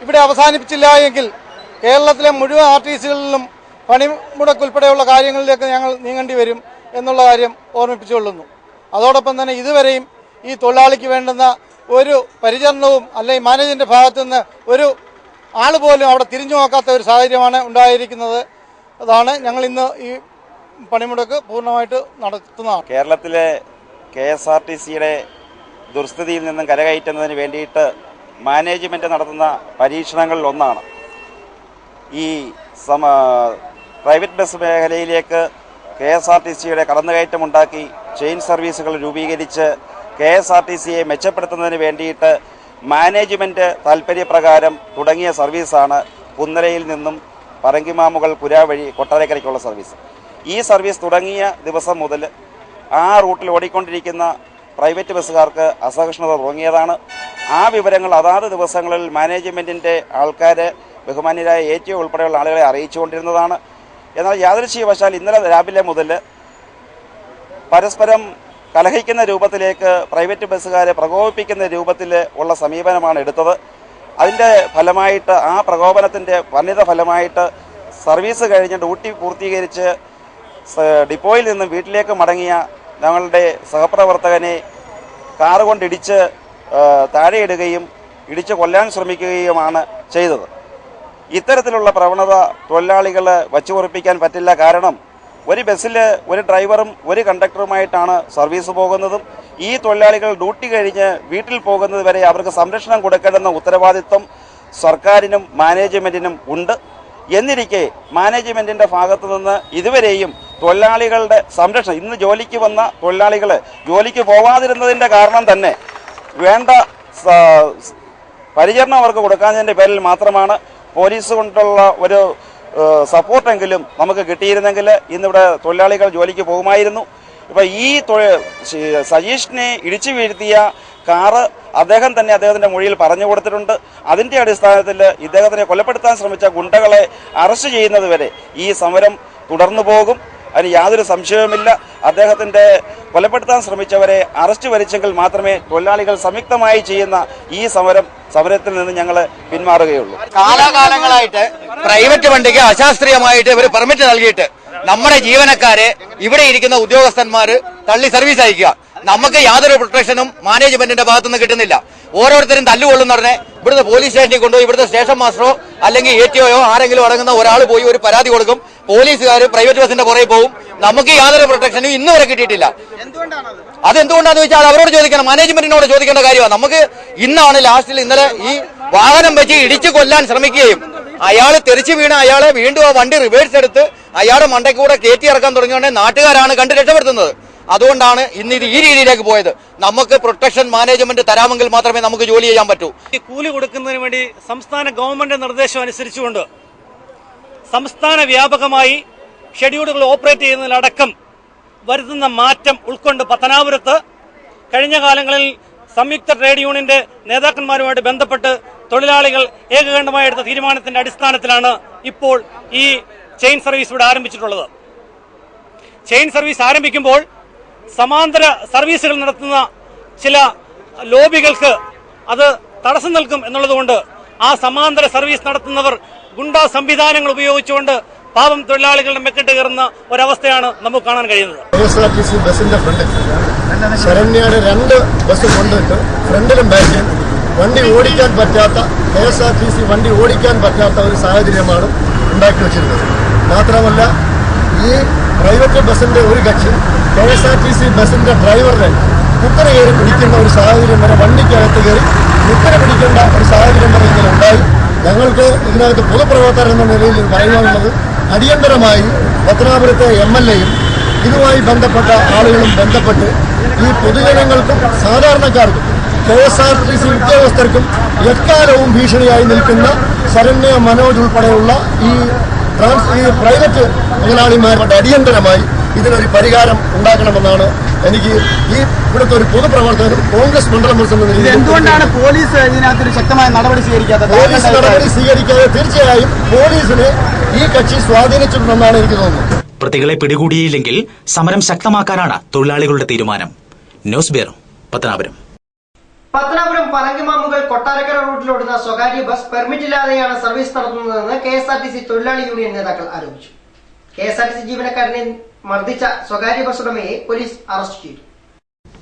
ഇവിടെ അവസാനിപ്പിച്ചില്ല എങ്കിൽ കേരളത്തിലെ മുഴുവൻ RTCകളിലും പണിമുടക്കുൾപ്പെടെയുള്ള കാര്യങ്ങളിലേക്ക് ഞങ്ങൾ നീങ്ങേണ്ടി വരും എന്നുള്ള കാര്യം ഓർമ്മിപ്പിച്ചുകൊള്ളുന്നു. അതോടൊപ്പം തന്നെ ഇതുവരെയും ഈ തൊഴിലാളിക്ക് വേണ്ടുന്ന ഒരു പരിചരണവും അല്ലെങ്കിൽ മാനേജറിന്റെ ഭാഗത്തു നിന്ന് ഒരു ആൾ പോലും അവിടെ തിരിഞ്ഞു നോക്കാത്ത ഒരു സാഹചര്യമാണ് ഉണ്ടായിരിക്കുന്നത്. അതാണ് ഞങ്ങൾ ഇന്ന് ഈ പണിമുടക്ക് പൂർണ്ണമായിട്ട് നടത്തുന്നതാണ്. കേരളത്തിലെ KSRTCയുടെ ദുർസ്ഥിതിയിൽ നിന്നും കരകയറ്റുന്നതിന് വേണ്ടിയിട്ട് മാനേജ്മെന്റ് നടത്തുന്ന പരീക്ഷണങ്ങളിൽ ഒന്നാണ് ഈ പ്രൈവറ്റ് ബസ് മേഖലയിലേക്ക് KSRTCയുടെ കടന്നുകയറ്റമുണ്ടാക്കി ചെയിൻ സർവീസുകൾ രൂപീകരിച്ച് KSRTCയെ മെച്ചപ്പെടുത്തുന്നതിന് വേണ്ടിയിട്ട് മാനേജ്മെന്റ് താൽപര്യപ്രകാരം തുടങ്ങിയ സർവീസാണ് കുന്നരയിൽ നിന്നും പറങ്കിമാമുകൾ പുര വഴി കൊട്ടാരക്കരയ്ക്കുള്ള സർവീസ്. ഈ സർവീസ് തുടങ്ങിയ ദിവസം മുതൽ ആ റൂട്ടിൽ ഓടിക്കൊണ്ടിരിക്കുന്ന പ്രൈവറ്റ് ബസ്സുകാർക്ക് അസഹിഷ്ണുത തുടങ്ങിയതാണ്. ആ വിവരങ്ങൾ അതാത് ദിവസങ്ങളിൽ മാനേജ്മെന്റിന്റെ ആൾക്കാർ ബഹുമാന്യരായ ATO ഉൾപ്പെടെയുള്ള ആളുകളെ അറിയിച്ചുകൊണ്ടിരുന്നതാണ്. എന്നാൽ യാദൃശ്ചികവശാൽ ഇന്നലെ രാവിലെ മുതൽ പരസ്പരം കലഹിക്കുന്ന രൂപത്തിലേക്ക് പ്രൈവറ്റ് ബസ്സുകാരെ പ്രകോപിപ്പിക്കുന്ന രൂപത്തിൽ ഉള്ള സമീപനമാണ് എടുത്തത്. അതിൻ്റെ ഫലമായിട്ട് ആ പ്രകോപനത്തിൻ്റെ പരിണിത ഫലമായിട്ട് സർവീസ് കഴിഞ്ഞ് ഡ്യൂട്ടി പൂർത്തീകരിച്ച് ഡിപ്പോയിൽ നിന്ന് വീട്ടിലേക്ക് മടങ്ങിയ ഞങ്ങളുടെ സഹപ്രവർത്തകനെ കാറ് കൊണ്ടിടിച്ച് താഴെയിടുകയും ഇടിച്ച് കൊല്ലാൻ ശ്രമിക്കുകയുമാണ് ചെയ്തത്. ഇത്തരത്തിലുള്ള പ്രവണത തൊഴിലാളികൾ വച്ചുപൊറിപ്പിക്കാൻ പറ്റില്ല. കാരണം ഒരു ബസ്സിൽ ഒരു ഡ്രൈവറും ഒരു കണ്ടക്ടറുമായിട്ടാണ് സർവീസ് പോകുന്നതും ഈ തൊഴിലാളികൾ ഡ്യൂട്ടി കഴിഞ്ഞ് വീട്ടിൽ പോകുന്നത് വരെ അവർക്ക് സംരക്ഷണം കൊടുക്കേണ്ടുന്ന ഉത്തരവാദിത്വം സർക്കാരിനും മാനേജ്മെന്റിനും ഉണ്ട്. എന്നിരിക്കെ മാനേജ്മെന്റിന്റെ ഭാഗത്തു നിന്ന് ഇതുവരെയും തൊഴിലാളികളുടെ സംരക്ഷണം, ഇന്ന് ജോലിക്ക് വന്ന തൊഴിലാളികൾ ജോലിക്ക് പോവാതിരുന്നതിൻ്റെ കാരണം തന്നെ വേണ്ട പരിചരണം അവർക്ക് കൊടുക്കാത്തതിൻ്റെ പേരിൽ മാത്രമാണ്. പോലീസ് കൊണ്ടുള്ള ഒരു സപ്പോർട്ടെങ്കിലും നമുക്ക് കിട്ടിയിരുന്നെങ്കിൽ ഇന്നിവിടെ തൊഴിലാളികൾ ജോലിക്ക് പോകുമായിരുന്നു. ഇപ്പം ഈ സജീഷിനെ ഇടിച്ചു വീഴ്ത്തിയ കാറ് അദ്ദേഹം തന്നെ അദ്ദേഹത്തിൻ്റെ മൊഴിയിൽ പറഞ്ഞു കൊടുത്തിട്ടുണ്ട്. അതിൻ്റെ അടിസ്ഥാനത്തിൽ ഇദ്ദേഹത്തിനെ കൊലപ്പെടുത്താൻ ശ്രമിച്ച ഗുണ്ടകളെ അറസ്റ്റ് ചെയ്യുന്നതുവരെ ഈ സമരം തുടർന്നു പോകും. അതിന് യാതൊരു സംശയവുമില്ല. അദ്ദേഹത്തിന്റെ കൊലപ്പെടുത്താൻ ശ്രമിച്ചവരെ അറസ്റ്റ് വരിച്ചെങ്കിൽ മാത്രമേ തൊഴിലാളികൾ സംയുക്തമായി ചെയ്യുന്ന ഈ സമരത്തിൽ നിന്ന് ഞങ്ങൾ പിന്മാറുകയുള്ളൂ. കാലാകാലങ്ങളായിട്ട് പ്രൈവറ്റ് വണ്ടിക്ക് അശാസ്ത്രീയമായിട്ട് ഇവർ പെർമിറ്റ് നൽകിയിട്ട് നമ്മുടെ ജീവനക്കാരെ ഇവിടെ ഇരിക്കുന്ന ഉദ്യോഗസ്ഥന്മാര് തള്ളി സർവീസ് അയക്കുക. നമുക്ക് യാതൊരു പ്രൊട്ടക്ഷനും മാനേജ്മെന്റിന്റെ ഭാഗത്തുനിന്ന് കിട്ടുന്നില്ല. ഓരോരുത്തരും തല്ലുകൊള്ളുന്ന ഉടനെ ഇവിടുത്തെ പോലീസ് സ്റ്റേഷനിൽ കൊണ്ടുപോയി ഇവിടുത്തെ സ്റ്റേഷൻ മാസ്റ്ററോ അല്ലെങ്കിൽ ATOയോ ആരെങ്കിലും അടങ്ങുന്ന ഒരാൾ പോയി ഒരു പരാതി കൊടുക്കും. പോലീസുകാർ പ്രൈവറ്റ് ബസിന്റെ പുറകെ പോകും. നമുക്ക് യാതൊരു പ്രൊട്ടക്ഷനും ഇന്ന് വരെ കിട്ടിയിട്ടില്ല. അതെന്തുകൊണ്ടാണെന്ന് ചോദിച്ചാൽ അവരോട് ചോദിക്കണം, മാനേജ്മെന്റിനോട് ചോദിക്കേണ്ട കാര്യമാണ്. നമുക്ക് ഇന്നാണ് ഇന്നലെ ഈ വാഹനം വെച്ച് ഇടിച്ചു കൊല്ലാൻ ശ്രമിക്കുകയും അയാൾ തെറിച്ചു വീണ അയാളെ വീണ്ടും ആ വണ്ടി റിവേഴ്സ് എടുത്ത് അയാളുടെ മണ്ടയ്ക്കൂടെ കയറ്റി ഇറക്കാൻ തുടങ്ങിയോണ്ട് നാട്ടുകാരാണ് കണ്ട് രക്ഷപ്പെടുത്തുന്നത്. അതുകൊണ്ടാണ് ഇന്ന് ഇത് ഈ രീതിയിലേക്ക് പോയത്. നമുക്ക് പ്രൊട്ടക്ഷൻ മാനേജ്മെന്റ് തരാമെങ്കിൽ മാത്രമേ നമുക്ക് ജോലി ചെയ്യാൻ പറ്റൂ. കൂലി കൊടുക്കുന്നതിന് വേണ്ടി സംസ്ഥാന ഗവൺമെന്റ് നിർദ്ദേശം അനുസരിച്ചുകൊണ്ട് സംസ്ഥാന വ്യാപകമായി ഷെഡ്യൂളുകൾ ഓപ്പറേറ്റ് ചെയ്യുന്നതിലടക്കം വരുത്തുന്ന മാറ്റം ഉൾക്കൊണ്ട് പത്തനാപുരത്ത് കഴിഞ്ഞ കാലങ്ങളിൽ സംയുക്ത ട്രേഡ് യൂണിയന്റെ നേതാക്കന്മാരുമായിട്ട് ബന്ധപ്പെട്ട് തൊഴിലാളികൾ ഏകകണ്ഠമായി എടുത്ത തീരുമാനത്തിന്റെ അടിസ്ഥാനത്തിലാണ് ഇപ്പോൾ ഈ ചെയിൻ സർവീസ് ഇവിടെ ആരംഭിച്ചിട്ടുള്ളത്. ചെയിൻ സർവീസ് ആരംഭിക്കുമ്പോൾ സമാന്തര സർവീസുകൾ നടത്തുന്ന ചില ലോബികൾക്ക് അത് തടസ്സം നിൽക്കും എന്നുള്ളതുകൊണ്ട് ആ സമാന്തര സർവീസ് നടത്തുന്നവർ ഗുണ്ടാ സംവിധാനങ്ങൾ ഉപയോഗിച്ചുകൊണ്ട് പാവം തൊഴിലാളികളുടെ മെക്കിട്ട് കയറുന്ന ഒരവസ്ഥയാണ് നമുക്ക് കാണാൻ കഴിയുന്നത്. KSRTC ബസിന്റെ ഫ്രണ്ടിൽ ശരണ്യയുടെ 2 ബസ് കൊണ്ടിട്ട് ഫ്രണ്ടിലും ബാക്കിലും വണ്ടി ഓടിക്കാൻ പറ്റാത്ത KSRTC വണ്ടി ഓടിക്കാൻ പറ്റാത്ത ഒരു സാഹചര്യമാണ് ഉണ്ടാക്കി വെച്ചിരുന്നത്. മാത്രമല്ല ഈ പ്രൈവറ്റ് ബസിന്റെ ഒരു കക്ഷി KSRTC ബസിന്റെ ഡ്രൈവറിനെ കുത്തര കയറി പിടിക്കുന്ന ഒരു സാഹചര്യം വരെ, വണ്ടിക്കകത്ത് കയറി കുത്തര പിടിക്കേണ്ട ഒരു സാഹചര്യം വരെ ഇങ്ങനെ ഉണ്ടായി. ഞങ്ങൾക്ക് ഇതിനകത്ത് പൊതുപ്രവർത്തകർ എന്ന നിലയിൽ പറയുവാനുള്ളത്, അടിയന്തരമായി പത്തനാപുരത്തെ MLAയും ഇതുമായി ബന്ധപ്പെട്ട ആളുകളും ബന്ധപ്പെട്ട് ഈ പൊതുജനങ്ങൾക്കും സാധാരണക്കാർക്കും KSRTC ഉദ്യോഗസ്ഥർക്കും എക്കാലവും ഭീഷണിയായി നിൽക്കുന്ന ശരണ്യ മനോജ് ഉൾപ്പെടെയുള്ള ഈ പ്രൈവറ്റ് മുതലാളിമാരുടെ അടിയന്തരമായി ഇതിനൊരു പരിഹാരം ഉണ്ടാക്കണമെന്നാണ് എനിക്ക് ഈ ഇവിടുത്തെ ഒരു പൊതുപ്രവർത്തകരും കോൺഗ്രസ് മണ്ഡലം പ്രസിഡന്റ്. എന്തുകൊണ്ടാണ് പോലീസ് ഇതിനകത്തൊരു ശക്തമായ നടപടി സ്വീകരിക്കാത്തത്? പോലീസ് നടപടി സ്വീകരിക്കാതെ തീർച്ചയായും പോലീസിനെ ഈ കക്ഷി സ്വാധീനിച്ചിട്ടുണ്ടെന്നാണ് എനിക്ക് തോന്നുന്നത്. പ്രതികളെ പിടികൂടിയില്ലെങ്കിൽ സമരം ശക്തമാക്കാനാണ് തൊഴിലാളികളുടെ തീരുമാനം. News bureau, Pathanapuram. പത്തനാപുരം പനങ്കിമാമുകൾ കൊട്ടാരക്കര റൂട്ടിലോടുന്ന സ്വകാര്യ ബസ് പെർമിറ്റില്ലാതെയാണ് സർവീസ് നടത്തുന്നതെന്ന് KSRTC തൊഴിലാളി യൂണിയൻ നേതാക്കൾ ആരോപിച്ചു. KSRTC ജീവനക്കാരനെ മർദ്ദിച്ച സ്വകാര്യ ബസ് ഉടമയെ പോലീസ് അറസ്റ്റ് ചെയ്തു.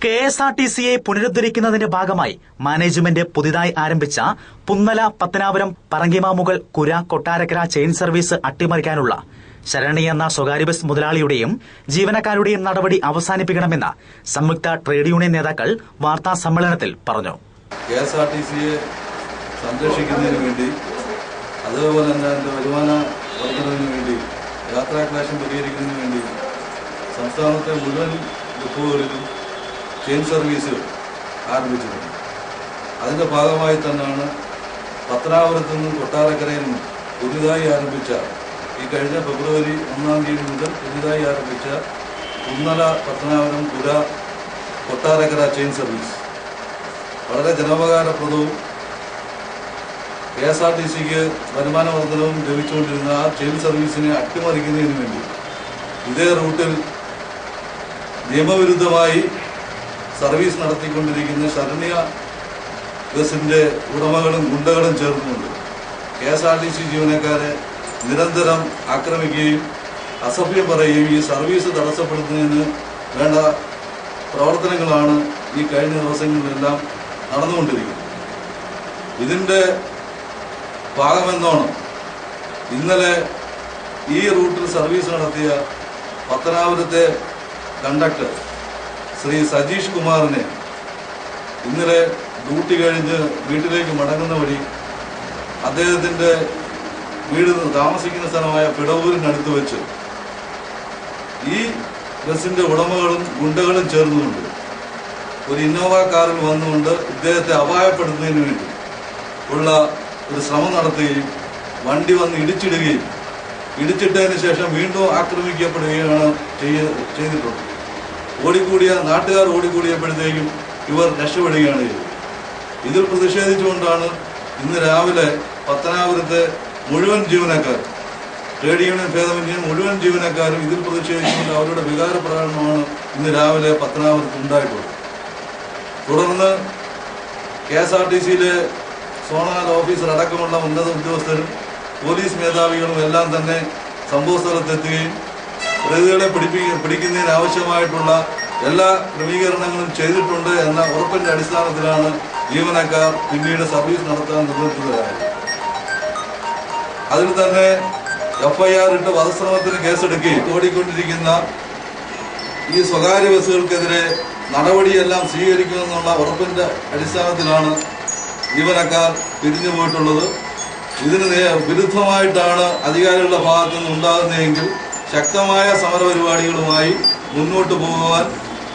KSRTCയെ പുനരുദ്ധരിക്കുന്നതിന്റെ ഭാഗമായി മാനേജ്മെന്റ് പുതിയതായി ആരംഭിച്ച പുന്നല, പത്തനാപുരം, പറങ്കിമാമുകൾ, കുര, കൊട്ടാരക്കര ചെയിൻ സർവീസ് അട്ടിമറിക്കാനുള്ള ശരണ്യ എന്ന സ്വകാര്യ ബസ് മുതലാളിയുടെയും ജീവനക്കാരുടെയും നടപടി അവസാനിപ്പിക്കണമെന്ന് സംയുക്ത ട്രേഡ് യൂണിയൻ നേതാക്കൾ വാർത്താ സമ്മേളനത്തിൽ പറഞ്ഞു. KSRTCയെ സംരക്ഷിക്കുന്നതിന് വേണ്ടി, അതേപോലെ തന്നെ അതിന്റെ വരുമാന വർധനവിന് വേണ്ടി, യാത്രാക്ലേശം പരിഹരിക്കുന്നതിന് വേണ്ടി സംസ്ഥാനത്തെ മുഴുവൻ ഡിപ്പോകളിലും ചെയിൻ സർവീസുകൾ ആരംഭിച്ചിട്ടുണ്ട്. അതിന്റെ ഭാഗമായി തന്നെയാണ് പത്തനാപുരത്തു നിന്നും കൊട്ടാരക്കരയിൽ നിന്നും പുതിയതായി ആരംഭിച്ച ഈ കഴിഞ്ഞ ഫെബ്രുവരി 1-ാം തീയതി മുതൽ പുതിയതായി ആരംഭിച്ച പുന്നല, പത്തനാപുരം, കുര, കൊട്ടാരക്കര ചെയിൻ സർവീസ് വളരെ ജനോപകാരപ്രദവും KSRTCക്ക് വരുമാന വർധനവും ലഭിച്ചുകൊണ്ടിരുന്ന ആ ചെയിൻ സർവീസിനെ അട്ടിമറിക്കുന്നതിന് വേണ്ടി ഇതേ റൂട്ടിൽ നിയമവിരുദ്ധമായി സർവീസ് നടത്തിക്കൊണ്ടിരിക്കുന്ന ശരണ്യ ബസിന്റെ ഉടമകളും ഗുണ്ടകളും ചേർന്നുകൊണ്ട് KSRTC ജീവനക്കാരെ നിരന്തരം ആക്രമിക്കുകയും അസഭ്യം പറയുകയും ഈ സർവീസ് തടസ്സപ്പെടുത്തുന്നതിന് വേണ്ട പ്രവർത്തനങ്ങളാണ് ഈ കഴിഞ്ഞ ദിവസങ്ങളിലെല്ലാം നടന്നുകൊണ്ടിരിക്കുന്നത്. ഇതിന്റെ ഭാഗമെന്നോണം ഇന്നലെ ഈ റൂട്ടിൽ സർവീസ് നടത്തിയ പത്തനാപുരത്തെ കണ്ടക്ടർ ശ്രീ സജീഷ് കുമാറിനെ ഇന്നലെ ഡ്യൂട്ടി കഴിഞ്ഞ് വീട്ടിലേക്ക് മടങ്ങുന്ന വഴി അദ്ദേഹത്തിന്റെ വീട് താമസിക്കുന്ന സ്ഥലമായ പിടവൂരിനടുത്ത് വെച്ച് ഈ ബസിന്റെ ഉടമകളും ഗുണ്ടകളും ചേർന്നുകൊണ്ട് ഒരു ഇന്നോവ കാറിൽ വന്നുകൊണ്ട് ഇദ്ദേഹത്തെ അപായപ്പെടുത്തുന്നതിന് വേണ്ടി ഉള്ള ഒരു ശ്രമം നടത്തുകയും വണ്ടി വന്ന് ഇടിച്ചിടുകയും ഇടിച്ചിട്ടതിന് ശേഷം വീണ്ടും ആക്രമിക്കപ്പെടുകയാണ് ചെയ്തിട്ടുള്ളത്. നാട്ടുകാർ ഓടിക്കൂടിയപ്പോഴത്തേക്കും ഇവർ രക്ഷപ്പെടുകയാണ് ചെയ്തത്. ഇതിൽ പ്രതിഷേധിച്ചുകൊണ്ടാണ് ഇന്ന് രാവിലെ പത്തനാപുരത്തെ മുഴുവൻ ജീവനക്കാർ, ട്രേഡ് യൂണിയൻ ഭേദമന്യേ മുഴുവൻ ജീവനക്കാരും ഇതിൽ പ്രതിഷേധിച്ചുകൊണ്ട് അവരുടെ വികാര പ്രകടനമാണ് ഇന്ന് രാവിലെ പത്തനാപുരത്ത് ഉണ്ടായിട്ടുള്ളത്. തുടർന്ന് KSRTCയിലെ സോണൽ ഓഫീസർ അടക്കമുള്ള ഉന്നത ഉദ്യോഗസ്ഥരും പോലീസ് മേധാവികളും എല്ലാം തന്നെ സംഭവ സ്ഥലത്തെത്തുകയും പ്രതികളെ പിടിക്കുന്നതിന് ആവശ്യമായിട്ടുള്ള എല്ലാ ക്രമീകരണങ്ങളും ചെയ്തിട്ടുണ്ട് എന്ന ഉറപ്പിന്റെ അടിസ്ഥാനത്തിലാണ് ജീവനക്കാർ പിന്നീട് സർവീസ് നടത്താൻ നിർബന്ധിതരായത്. അതിൽ തന്നെ FIR ഇട്ട് വധശ്രമത്തിന് കേസെടുക്കുകയും ഓടിക്കൊണ്ടിരിക്കുന്ന ഈ സ്വകാര്യ ബസ്സുകൾക്കെതിരെ നടപടിയെല്ലാം സ്വീകരിക്കുമെന്നുള്ള ഉറപ്പിന്റെ അടിസ്ഥാനത്തിലാണ് ജീവനക്കാർ പിരിഞ്ഞു പോയിട്ടുള്ളത്. ഇതിന് വിരുദ്ധമായിട്ടാണ് അധികാരികളുടെ ഭാഗത്തു നിന്ന് ഉണ്ടാകുന്നതെങ്കിൽ ശക്തമായ സമരപരിപാടികളുമായി മുന്നോട്ട് പോകുവാൻ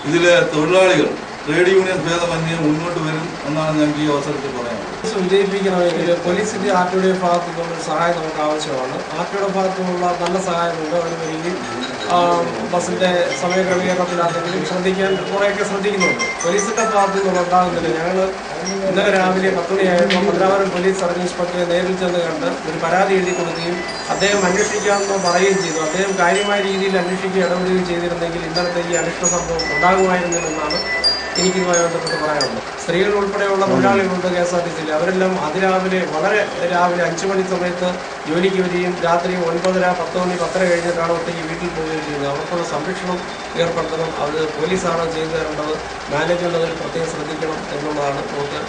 ഇതിലെ തൊഴിലാളികൾ ട്രേഡ് യൂണിയൻ ഭേദമന്യേ മുന്നോട്ട് വരും എന്നാണ് ഞങ്ങൾക്ക് ഈ അവസരത്തിൽ പറയാനുള്ളത്. വിജയിപ്പിക്കണമെങ്കിൽ പോലീസിന്റെ ആർടിയുടെ ഭാഗത്തു നിന്നുള്ള സഹായം നമുക്ക് ആവശ്യമാണ്. ആർടിയുടെ ഭാഗത്തു നിന്നുള്ള നല്ല സഹായമുണ്ട്. അവർ വരികയും ബസിന്റെ സമയക്രമീകരണത്തിലാണെങ്കിലും ശ്രദ്ധിക്കാൻ കുറേയൊക്കെ ശ്രദ്ധിക്കുന്നുണ്ട്. പോലീസിന്റെ ഭാഗത്തു നിന്നുള്ള ഉണ്ടാകുന്നില്ല. ഞങ്ങൾ ഇന്നലെ രാവിലെ 10 മണിയായപ്പോൾ പത്തനാപുരം പോലീസ് സബ് ഇൻസ്പെക്ടറെ നേരിൽ ചെന്ന് കണ്ട് ഒരു പരാതി എഴുതി കൊടുക്കുകയും അദ്ദേഹം അന്വേഷിക്കാമെന്ന് പറയുകയും ചെയ്തു. അദ്ദേഹം കാര്യമായ രീതിയിൽ അന്വേഷിക്കുകയും ഇടപെടുകയും ചെയ്തിരുന്നെങ്കിൽ ഇന്നലത്തെ ഈ അനിഷ്ട സംഭവം ഉണ്ടാകുമായിരുന്നില്ലെന്നാണ് എനിക്കിതുമായി ബന്ധപ്പെട്ട് പറയാനുള്ളത്. സ്ത്രീകൾ ഉൾപ്പെടെയുള്ള തൊഴിലാളികളുണ്ട് KSRTCയിൽ. അവരെല്ലാം അതിരാവിലെ വളരെ രാവിലെ 5 മണി സമയത്ത് ജോലിക്ക് വരികയും രാത്രി 9:30, 10 മണി, 10:30 കഴിഞ്ഞിട്ടാണ് ഒറ്റയ്ക്ക് വീട്ടിൽ പോവുകയും ചെയ്യുന്നത്. അവർക്കുള്ള സംരക്ഷണം ഏർപ്പെടുത്തണം. അത് പോലീസാണ് ചെയ്തു തരേണ്ടത്. മാനേജ്മെന്റ് അതിൽ പ്രത്യേകം ശ്രദ്ധിക്കണം എന്നുള്ളതാണ് നമുക്ക്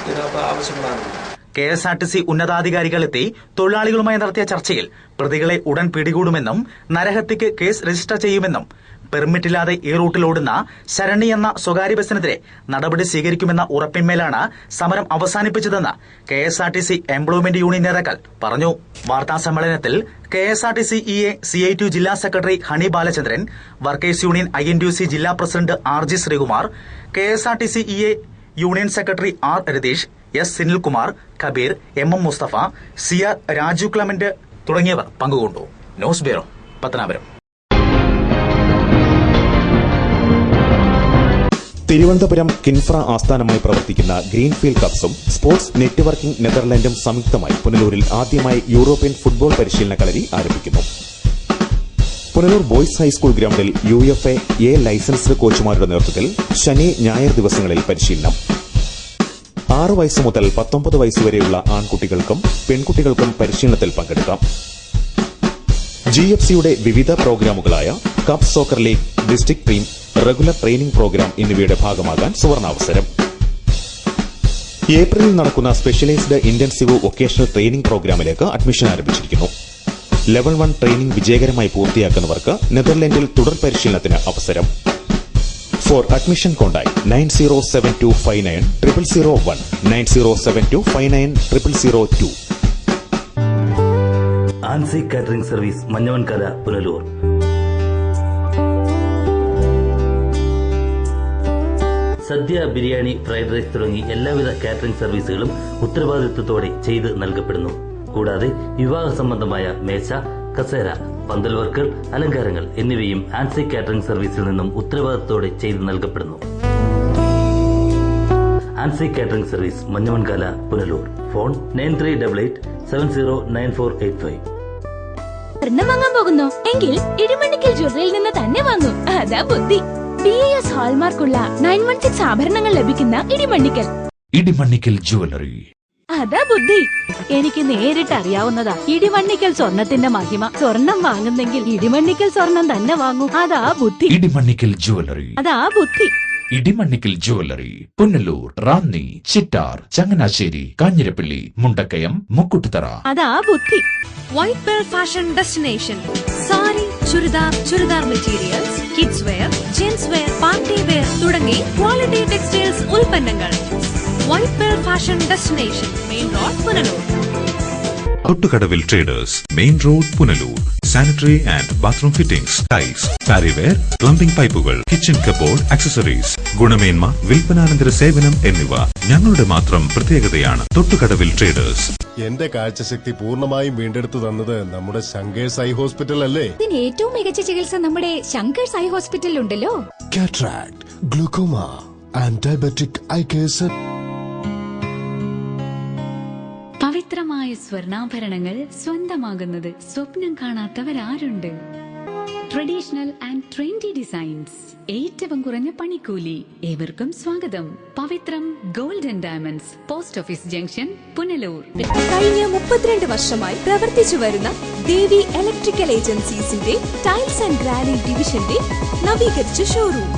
ഇതിനകത്ത് ആവശ്യപ്പെടാനുള്ളത്. KSRTC ഉന്നതാധികാരികളെത്തി തൊഴിലാളികളുമായി നടത്തിയ ചർച്ചയിൽ പ്രതികളെ ഉടൻ പിടികൂടുമെന്നും നരഹത്യക്ക് കേസ് രജിസ്റ്റർ ചെയ്യുമെന്നും പെർമിറ്റില്ലാതെ ഈ റൂട്ടിലോടുന്ന ശരണി എന്ന സ്വകാര്യ ബസിനെതിരെ നടപടി സ്വീകരിക്കുമെന്ന ഉറപ്പിന്മേലാണ് സമരം അവസാനിപ്പിച്ചതെന്ന് KSRTC എംപ്ലോയ്മെന്റ് യൂണിയൻ നേതാക്കൾ പറഞ്ഞു. വാർത്താ സമ്മേളനത്തിൽ KSRTC EA CITU ജില്ലാ secretary Honey Balachandran, workers union INTUC ജില്ലാ president RG Sreekumar, KSRTC EA union secretary R Ratheesh, S Sinilkumar, Kabeer, MM Musthafa, CR Raju Clement തുടങ്ങിയവർ പങ്കുകൊണ്ടു. News bureau, Pathanapuram. തിരുവനന്തപുരം കിൻഫ്ര ആസ്ഥാനമായി പ്രവർത്തിക്കുന്ന ഗ്രീൻഫീൽഡ് കപ്സും സ്പോർട്സ് നെറ്റ്വർക്കിംഗ് നെതർലൻഡും സംയുക്തമായി പുനലൂരിൽ ആദ്യമായി യൂറോപ്യൻ ഫുട്ബോൾ പരിശീലന കളരി ആരംഭിക്കുന്നു. പുനലൂർ ബോയ്സ് ഹൈസ്കൂൾ ഗ്രൌണ്ടിൽ UFA A ലൈസൻസ്ഡ് കോച്ചുമാരുടെ നേതൃത്വത്തിൽ ശനി, ഞായർ ദിവസങ്ങളിൽ പരിശീലനം. 6 വയസ്സ് മുതൽ 19 വയസ്സുവരെയുള്ള ആൺകുട്ടികൾക്കും പെൺകുട്ടികൾക്കും പരിശീലനത്തിൽ പങ്കെടുക്കാം. GFCയുടെ വിവിധ പ്രോഗ്രാമുകളായ cup soccer league, district team, regular training program എന്നിവയുടെ ഭാഗമാകാൻ സുവർണാവസരം. ഏപ്രിലിൽ നടക്കുന്ന സ്പെഷ്യലൈസ്ഡ് ഇന്റൻസീവ് വൊക്കേഷണൽ ട്രെയിനിംഗ് പ്രോഗ്രാമിലേക്ക് അഡ്മിഷൻ ആരംഭിച്ചിരിക്കുന്നു. ലെവൽ 1 ട്രെയിനിംഗ് വിജയകരമായി പൂർത്തിയാക്കുന്നവർക്ക് നെതർലൻഡിൽ തുടർ പരിശീലനത്തിന് അവസരം. For admission contact 9072590001, 9072590002. Ancy catering service, Manjavankara, Punalur. Sadya, biryani, fried rice തുടങ്ങി എല്ലാവിധ കാറ്ററിംഗ് സർവീസുകളും ഉത്തരവാദിത്വത്തോടെ ചെയ്ത് നൽകപ്പെടുന്നു. കൂടാതെ വിവാഹ സംബന്ധമായ മേശ, കസേര, പന്തൽ വർക്കുകൾ, അലങ്കാരങ്ങൾ എന്നിവയും ആൻസി കാറ്ററിംഗ് സർവീസിൽ നിന്നും ഉത്തരവാദിത്വത്തോടെ ചെയ്ത് നൽകപ്പെടുന്നു. Ancy catering service, Manjavankala, Punalur. Phone 9388709485. സ്വർണം വാങ്ങാൻ പോകുന്നു എങ്കിൽ ഇടിമണ്ണിക്കൽ ജ്വല്ലറിയിൽ നിന്ന് തന്നെ വാങ്ങൂ. അതാ ബുദ്ധി. BIS ഹാൾമാർക്കുള്ള 916 ആഭരണങ്ങൾ ലഭിക്കുന്ന ഇടിമണ്ണിക്കൽ ജ്വല്ലറി. അതാ ബുദ്ധി. എനിക്ക് നേരിട്ട് അറിയാവുന്നതാ ഇടിമണ്ണിക്കൽ സ്വർണത്തിന്റെ മഹിമ. സ്വർണം വാങ്ങുന്നെങ്കിൽ ഇടിമണ്ണിക്കൽ സ്വർണം തന്നെ വാങ്ങൂ. അതാ ബുദ്ധി. ഇടിമണ്ണിക്കൽ ജ്വല്ലറി. അതാ ബുദ്ധി. ഇടിമണ്ണിക്കൽ ജ്വല്ലറി, പുനലൂർ, റാന്നി, ചിറ്റാർ, ചങ്ങനാശ്ശേരി, കാഞ്ഞിരപ്പള്ളി, മുണ്ടക്കയം, മുക്കുട്ടുതറ. അതാ ബുദ്ധി. White pearl fashion destination. Sari, churidar materials, kids wear, gents wear, party wear തുടങ്ങി ക്വാളിറ്റി ടെക്സ്റ്റൈൽസ് ഉൽപ്പന്നങ്ങൾ. White pearl fashion destination, main road, Punalur. Thottukadavil traders, main road, Punalur. Sanitary and bathroom fittings, tiles, Parryware, plumbing പൈപ്പുകൾ, kitchen cupboard, accessories, ഗുണമേന്മ, വിൽപ്പനാനന്തര സേവനം എന്നിവ ഞങ്ങളുടെ മാത്രം പ്രത്യേകതയാണ്. തൊട്ടുകടവിൽ ട്രേഡേഴ്സ്. എന്റെ കാഴ്ചശക്തി പൂർണ്ണമായും വീണ്ടെടുത്തു തന്നത് നമ്മുടെ ശങ്കേഴ്സ് ഐ ഹോസ്പിറ്റൽ അല്ലേ? ഇതിന് ഏറ്റവും മികച്ച ചികിത്സ നമ്മുടെ ശങ്കേഴ്സ് ഐ ഹോസ്പിറ്റലിൽ ഉണ്ടല്ലോ. Cataract, glaucoma and diabetic eye care. പവിത്രമായ സ്വർണ്ണാഭരണങ്ങൾ സ്വന്തമാകുന്നത് സ്വപ്നം കാണാത്തവരാരുണ്ട്? ട്രഡീഷണൽ ആൻഡ് ട്രെൻഡി ഡിസൈൻസ്, ഏറ്റവും കുറഞ്ഞ പണിക്കൂലി. ഏവർക്കും സ്വാഗതം. Pavithram gold and diamonds, post office junction, Punalur. കഴിഞ്ഞ 32 വർഷമായി പ്രവർത്തിച്ചു വരുന്ന ദേവി ഇലക്ട്രിക്കൽ ഏജൻസീസിന്റെ ടൈൽസ് ആൻഡ് ഗ്രാനൈറ്റ് ഡിവിഷന്റെ നവീകരിച്ച ഷോറൂം.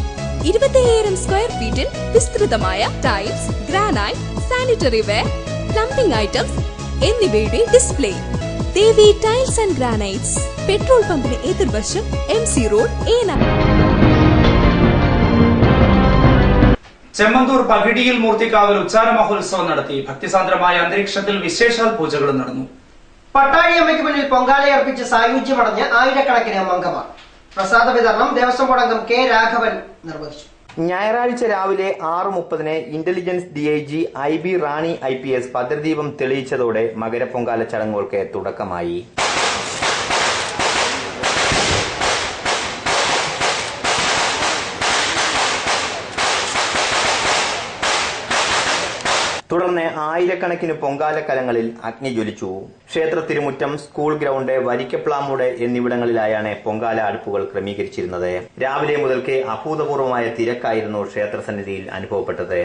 25,000 സ്ക്വയർ ഫീറ്റിൽ വിസ്തൃതമായ tiles, granite, sanitary ware, plumbing items എന്നിവയുടെ display. Devi tiles and granites, petrol പമ്പിന് എതിർവശം, MC റോഡ്, ഏനാട്. ചെമ്മന്തൂർ പകിടിയിൽ മൂർത്തിക്കാവിൽ ഉച്ചാര മഹോത്സവം നടത്തി. ഭക്തിസാന്ദ്രമായ അന്തരീക്ഷത്തിൽ വിശേഷാൽ പൂജകളും നടന്നു. പട്ടാഴിയമ്മയ്ക്ക് മുന്നിൽ പൊങ്കാലയർപ്പിച്ച് സായുജ്യമടഞ്ഞ് ആയിരക്കണക്കിന് മംഗമാർ. പ്രസാദ വിതരണം ദേവസ്വം ബോർഡ് അംഗം കെ രാഘവൻ നിർവഹിച്ചു. ഞായറാഴ്ച രാവിലെ 6:30 ഇന്റലിജൻസ് DIG IB റാണി IPS ഭദ്രദീപം തെളിയിച്ചതോടെ മകരപ്പൊങ്കാല ചടങ്ങുകൾക്ക് തുടക്കമായി. തുടർന്ന് ആയിരക്കണക്കിന് പൊങ്കാലക്കലങ്ങളിൽ അഗ്നി ജ്വലിച്ചു. ക്ഷേത്ര തിരുമുറ്റം, സ്കൂൾ ഗ്രൗണ്ട്, വരിക്കപ്ലാമൂട് എന്നിവിടങ്ങളിലായാണ് പൊങ്കാല അടുപ്പുകൾ ക്രമീകരിച്ചിരുന്നത്. രാവിലെ മുതൽക്കേ അഭൂതപൂർവമായ തിരക്കായിരുന്നു ക്ഷേത്രസന്നിധിയിൽ അനുഭവപ്പെട്ടത്.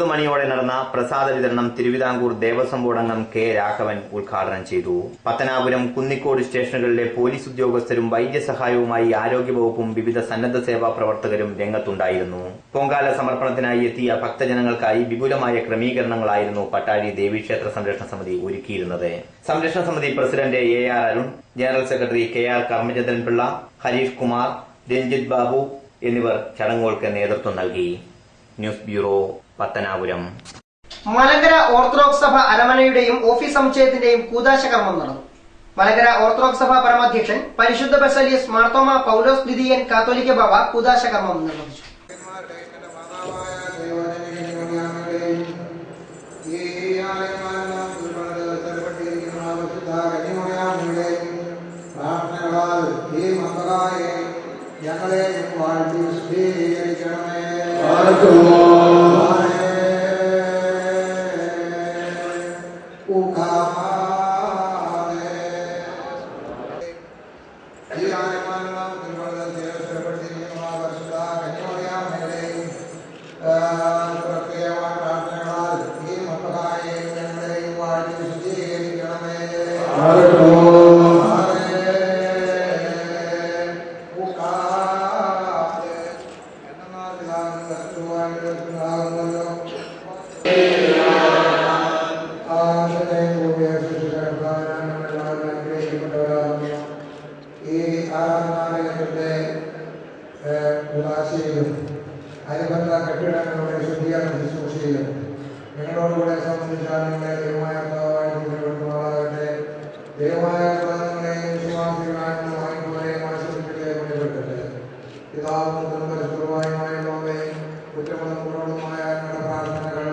മണിയോടെ നടന്ന പ്രസാദ വിതരണം തിരുവിതാംകൂർ ദേവസ്വം ബോർഡ് അംഗം കെ രാഘവൻ ഉദ്ഘാടനം ചെയ്തു. പത്തനാപുരം, കുന്നിക്കോട് സ്റ്റേഷനുകളിലെ പോലീസ് ഉദ്യോഗസ്ഥരും വൈദ്യസഹായവുമായി ആരോഗ്യവകുപ്പും വിവിധ സന്നദ്ധ സേവാ പ്രവർത്തകരും രംഗത്തുണ്ടായിരുന്നു. പൊങ്കാല സമർപ്പണത്തിനായി എത്തിയ ഭക്തജനങ്ങൾക്കായി വിപുലമായ ക്രമീകരണങ്ങളായിരുന്നു പട്ടാഴി ദേവീക്ഷേത്ര സംരക്ഷണ സമിതി ഒരുക്കിയിരുന്നത്. സംരക്ഷണ സമിതി president AR Arun, general secretary KR Karmachandran Pillai, Harish Kumar, Ranjith Babu എന്നിവർ ചടങ്ങുകൾക്ക് നേതൃത്വം നൽകി. News bureau, Pathanapuram. Malankara orthodox സഭ അരമനയുടെയും ഓഫീസ് സമുച്ചയത്തിന്റെയും കൂദാശ കർമ്മം നടന്നു. മലങ്കര ഓർത്തഡോക്സ് സഭ പരമാധ്യക്ഷൻ പരിശുദ്ധ ബസേലിയസ് മാർത്തോമ പൗലോസ് ദ്വിതീയൻ കാത്തോലിക്ക ബാവ കൂദാശ കർമ്മം നിർവഹിച്ചു. അനുബന്ധ കെട്ടിടങ്ങളുടെ ശുദ്ധീകരണ ശുശ്രൂഷയിലും നിങ്ങളോടുകൂടെ സംബന്ധിച്ചാണ് നിങ്ങളെ ദൈവമായ കർത്താവായിട്ട് ദൈവമായ നിങ്ങളെയും വിശ്വാസികളായ വായ്പകളെയും ആശ്രയിപ്പിക്കട്ടെ മുന്നപ്പെട്ടത് പിതാവും പരിശുദ്ധവുമായ കുറ്റമുള്ളവരോടുമായ ഞങ്ങളുടെ പ്രാർത്ഥനകൾ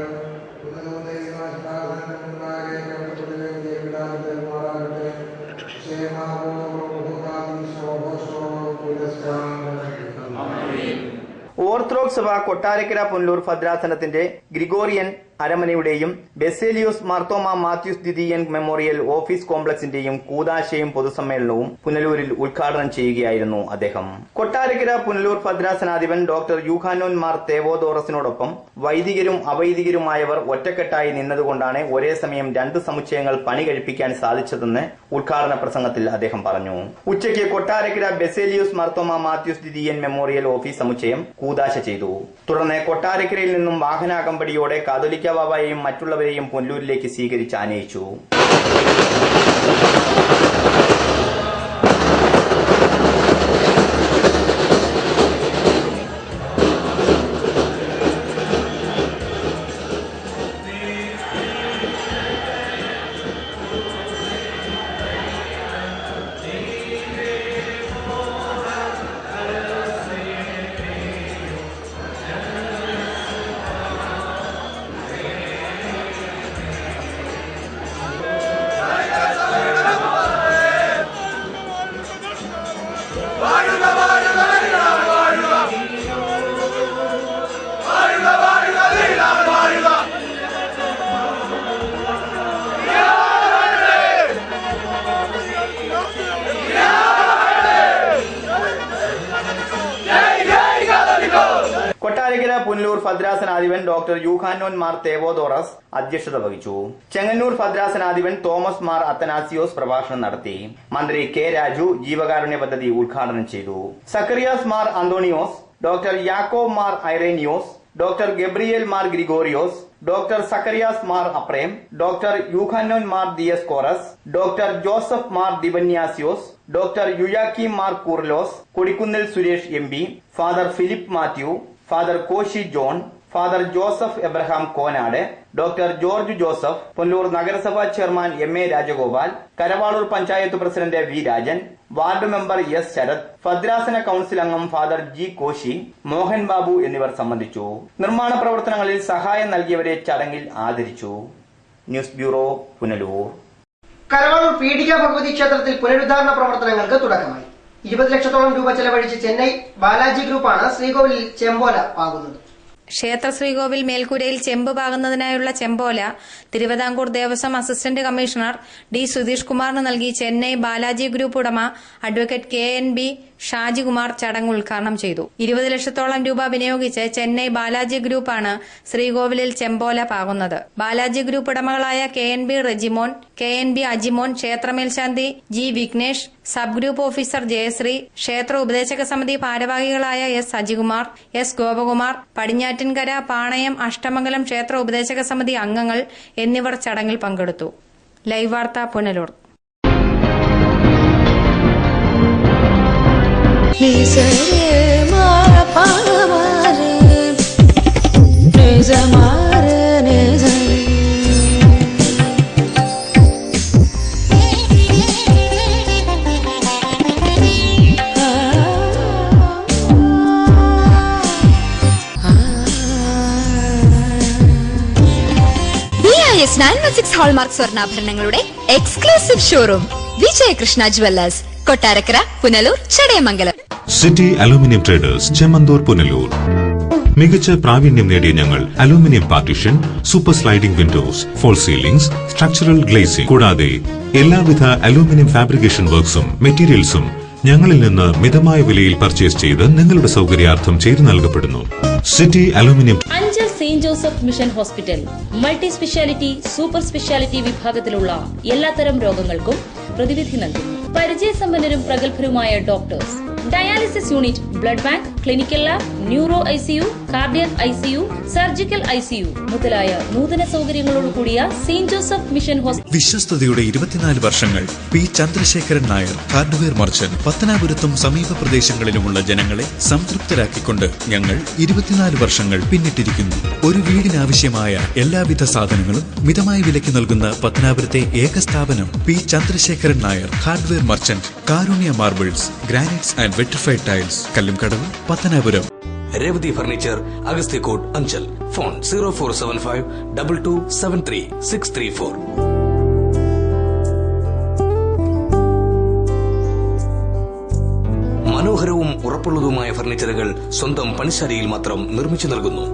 മുൻപാകെ കേൾക്കപ്പെടുകയും ചെയ്യപ്പെടാതെ ഓർത്തഡോക്സ് സഭ കൊട്ടാരക്കര പുനലൂർ ഭദ്രാസനത്തിന്റെ ഗ്രിഗോറിയൻ അരമനയുടെയും ബെസേലിയോസ് മാർത്തോമ മാത്യൂസ് ദ്വിതീയൻ മെമ്മോറിയൽ ഓഫീസ് കോംപ്ലക്സിന്റെയും കൂദാശയും പൊതുസമ്മേളനവും പുനലൂരിൽ ഉദ്ഘാടനം ചെയ്യുകയായിരുന്നു അദ്ദേഹം. കൊട്ടാരക്കര പുനലൂർ ഭദ്രാസനാധിപൻ ഡോക്ടർ യൂഹാനോൻ മാർ തേവോദോറസിനോടൊപ്പം വൈദികരും അവൈദികരുമായവർ ഒറ്റക്കെട്ടായി നിന്നതുകൊണ്ടാണ് ഒരേ സമയം 2 സമുച്ചയങ്ങൾ പണി കഴിപ്പിക്കാൻ സാധിച്ചതെന്ന് ഉദ്ഘാടന പ്രസംഗത്തിൽ അദ്ദേഹം പറഞ്ഞു. ഉച്ചയ്ക്ക് കൊട്ടാരക്കര ബെസേലിയോസ് മാർത്തോമ മാത്യൂസ് ദ്വിതീയൻ മെമ്മോറിയൽ ഓഫീസ് സമുച്ചയം കൂദാശ ചെയ്തു. തുടർന്ന് കൊട്ടാരക്കരയിൽ നിന്നും വാഹനാകമ്പടിയോടെ കാതോലിക്ക ബാബയെയും മറ്റുള്ളവരെയും പുനലൂരിലേക്ക് സ്വീകരിച്ച് ആനയിച്ചു. കൊട്ടാരക്കര പുനലൂർ ഭദ്രാസനാധിപൻ ഡോക്ടർ യൂഹാനോൻ മാർ തേവോദോറസ് അധ്യക്ഷത വഹിച്ചു. ചെങ്ങന്നൂർ ഭദ്രാസനാധിപൻ തോമസ് മാർ അത്തനാസിയോസ് പ്രഭാഷണം നടത്തി. മന്ത്രി കെ രാജു ജീവകാരുണ്യ പദ്ധതി ഉദ്ഘാടനം ചെയ്തു. Zacharias Mar Antonios, doctor Yakob Mar Irenaios, doctor Gabriel Mar Gregorios, doctor Zacharias Mar Aprem, doctor Yuhanon Mar Dioscoros, doctor Joseph Mar Dionysios, doctor Yuyakim Mar Kurilos, Kodikunnil Suresh MP, father Philip Mathew, father Koshy John, father Joseph Abraham Konat, doctor George Joseph, Punalur നഗരസഭാ chairman MA Rajagopal, Karavaloor panchayat president V Rajan, ward member S Sarath, ഭദ്രാസന കൌൺസിൽ അംഗം ഫാദർ G കോശി, മോഹൻ ബാബു എന്നിവർ സംബന്ധിച്ചു. നിർമ്മാണ പ്രവർത്തനങ്ങളിൽ സഹായം നൽകിയവരെ ചടങ്ങിൽ ആദരിച്ചു. News bureau, Punalur. കരവാളൂർ പീഡിക ഭഗവതി ക്ഷേത്രത്തിൽ പുനരുദ്ധാരണ പ്രവർത്തനങ്ങൾക്ക് തുടക്കമായി. 20 ലക്ഷത്തോളം രൂപ ചെലവഴിച്ച് ചെന്നൈ ബാലാജി ഗ്രൂപ്പാണ് ശ്രീകോവിലിൽ ചെമ്പോല പാകുന്നത്. ക്ഷേത്ര ശ്രീകോവിൽ മേൽക്കൂരയിൽ ചെമ്പ് പാകുന്നതിനായുള്ള ചെമ്പോല Travancore Devaswom assistant commissioner D Sudheesh കുമാറിന് നൽകി ചെന്നൈ ബാലാജി ഗ്രൂപ്പ് ഉടമ അഡ്വക്കേറ്റ് KNB ഷാജികുമാർ ചടങ്ങ് ഉദ്ഘാടനം ചെയ്തു. 20 ലക്ഷത്തോളം രൂപ വിനിയോഗിച്ച് ചെന്നൈ ബാലാജി ഗ്രൂപ്പാണ് ശ്രീകോവിലിൽ ചെമ്പോല പാകുന്നത്. ബാലാജി ഗ്രൂപ്പ് ഉടമകളായ KNB റെജിമോൻ, KNB അജിമോൻ, ക്ഷേത്രമേൽശാന്തി G Vignesh, sub group officer Jayasree, ക്ഷേത്ര ഉപദേശക സമിതി ഭാരവാഹികളായ S അജികുമാർ, S ഗോപകുമാർ, പടിഞ്ഞാറ്റിൻകര, പാണയം, അഷ്ടമംഗലം ക്ഷേത്ര ഉപദേശക സമിതി അംഗങ്ങൾ എന്നിവർ ചടങ്ങിൽ പങ്കെടുത്തു. ലൈവ് വാർത്ത, പുനലൂർ. BAS 916 ഹോൾമാർക്ക് സ്വർണ്ണാഭരണങ്ങളുടെ exclusive showroom Vijayakrishna jewellers, Kottarakkara, Punalur, Chadayamangalam. City aluminium traders, Chemmanthoor, Punalur. മികച്ച പ്രാവീണ്യം നേടിയ ഞങ്ങൾ aluminium partition, super sliding windows, false ceilings, structural glazing കൂടാതെ എല്ലാവിധ അലൂമിനിയം ഫാബ്രിക്കേഷൻ വർക്ക്സും മെറ്റീരിയൽസും ഞങ്ങളിൽ നിന്ന് മിതമായ വിലയിൽ പർച്ചേസ് ചെയ്ത് നിങ്ങളുടെ സൗകര്യാർത്ഥം ചെയ്തു നൽകപ്പെടുന്നു. City aluminium. Anchal saint Joseph mission hospital multi speciality, super speciality വിഭാഗത്തിലുള്ള എല്ലാത്തരം രോഗങ്ങൾക്കും പ്രതിവിധി നൽകുന്നു. പരിചയസമ്പന്നരും പ്രഗത്ഭരുമായ doctors, dialysis unit, blood bank, clinical lab, neuro ICU, cardiac ICU, surgical ICU മുതലായ നൂതന സൗകര്യങ്ങളോടുകൂടിയ സെയിന്റ് ജോസഫ് മിഷൻ ഹോസ്പിറ്റൽ. വിശ്വസ്തയുടെ 24 വർഷങ്ങൾ. P Chandrasekharan Nair, hardware merchant. പത്തനാപുരത്തും സമീപ പ്രദേശങ്ങളിലുമുള്ള ജനങ്ങളെ സംതൃപ്തരാക്കിക്കൊണ്ട് ഞങ്ങൾ 24 വർഷങ്ങൾ പിന്നിട്ടിരിക്കുന്നു. ഒരു വീടിനാവശ്യമായ എല്ലാവിധ സാധനങ്ങളും മിതമായ വിലയ്ക്ക് നൽകുന്ന പത്തനാപുരത്തെ ഏക സ്ഥാപനം P Chandrasekharan Nair, hardware merchant. Karunya marbles, granites and vitrified tiles, Kallumkadavu, Pathanapuram. Revathi furniture, Agasthyakode, Anchal. Phone 0475 2273 634. മനോഹരവും ഉറപ്പുള്ളതുമായ ഫർണിച്ചറുകൾ സ്വന്തം പണിശാലയിൽ മാത്രം നിർമ്മിച്ചു നൽകുന്നു.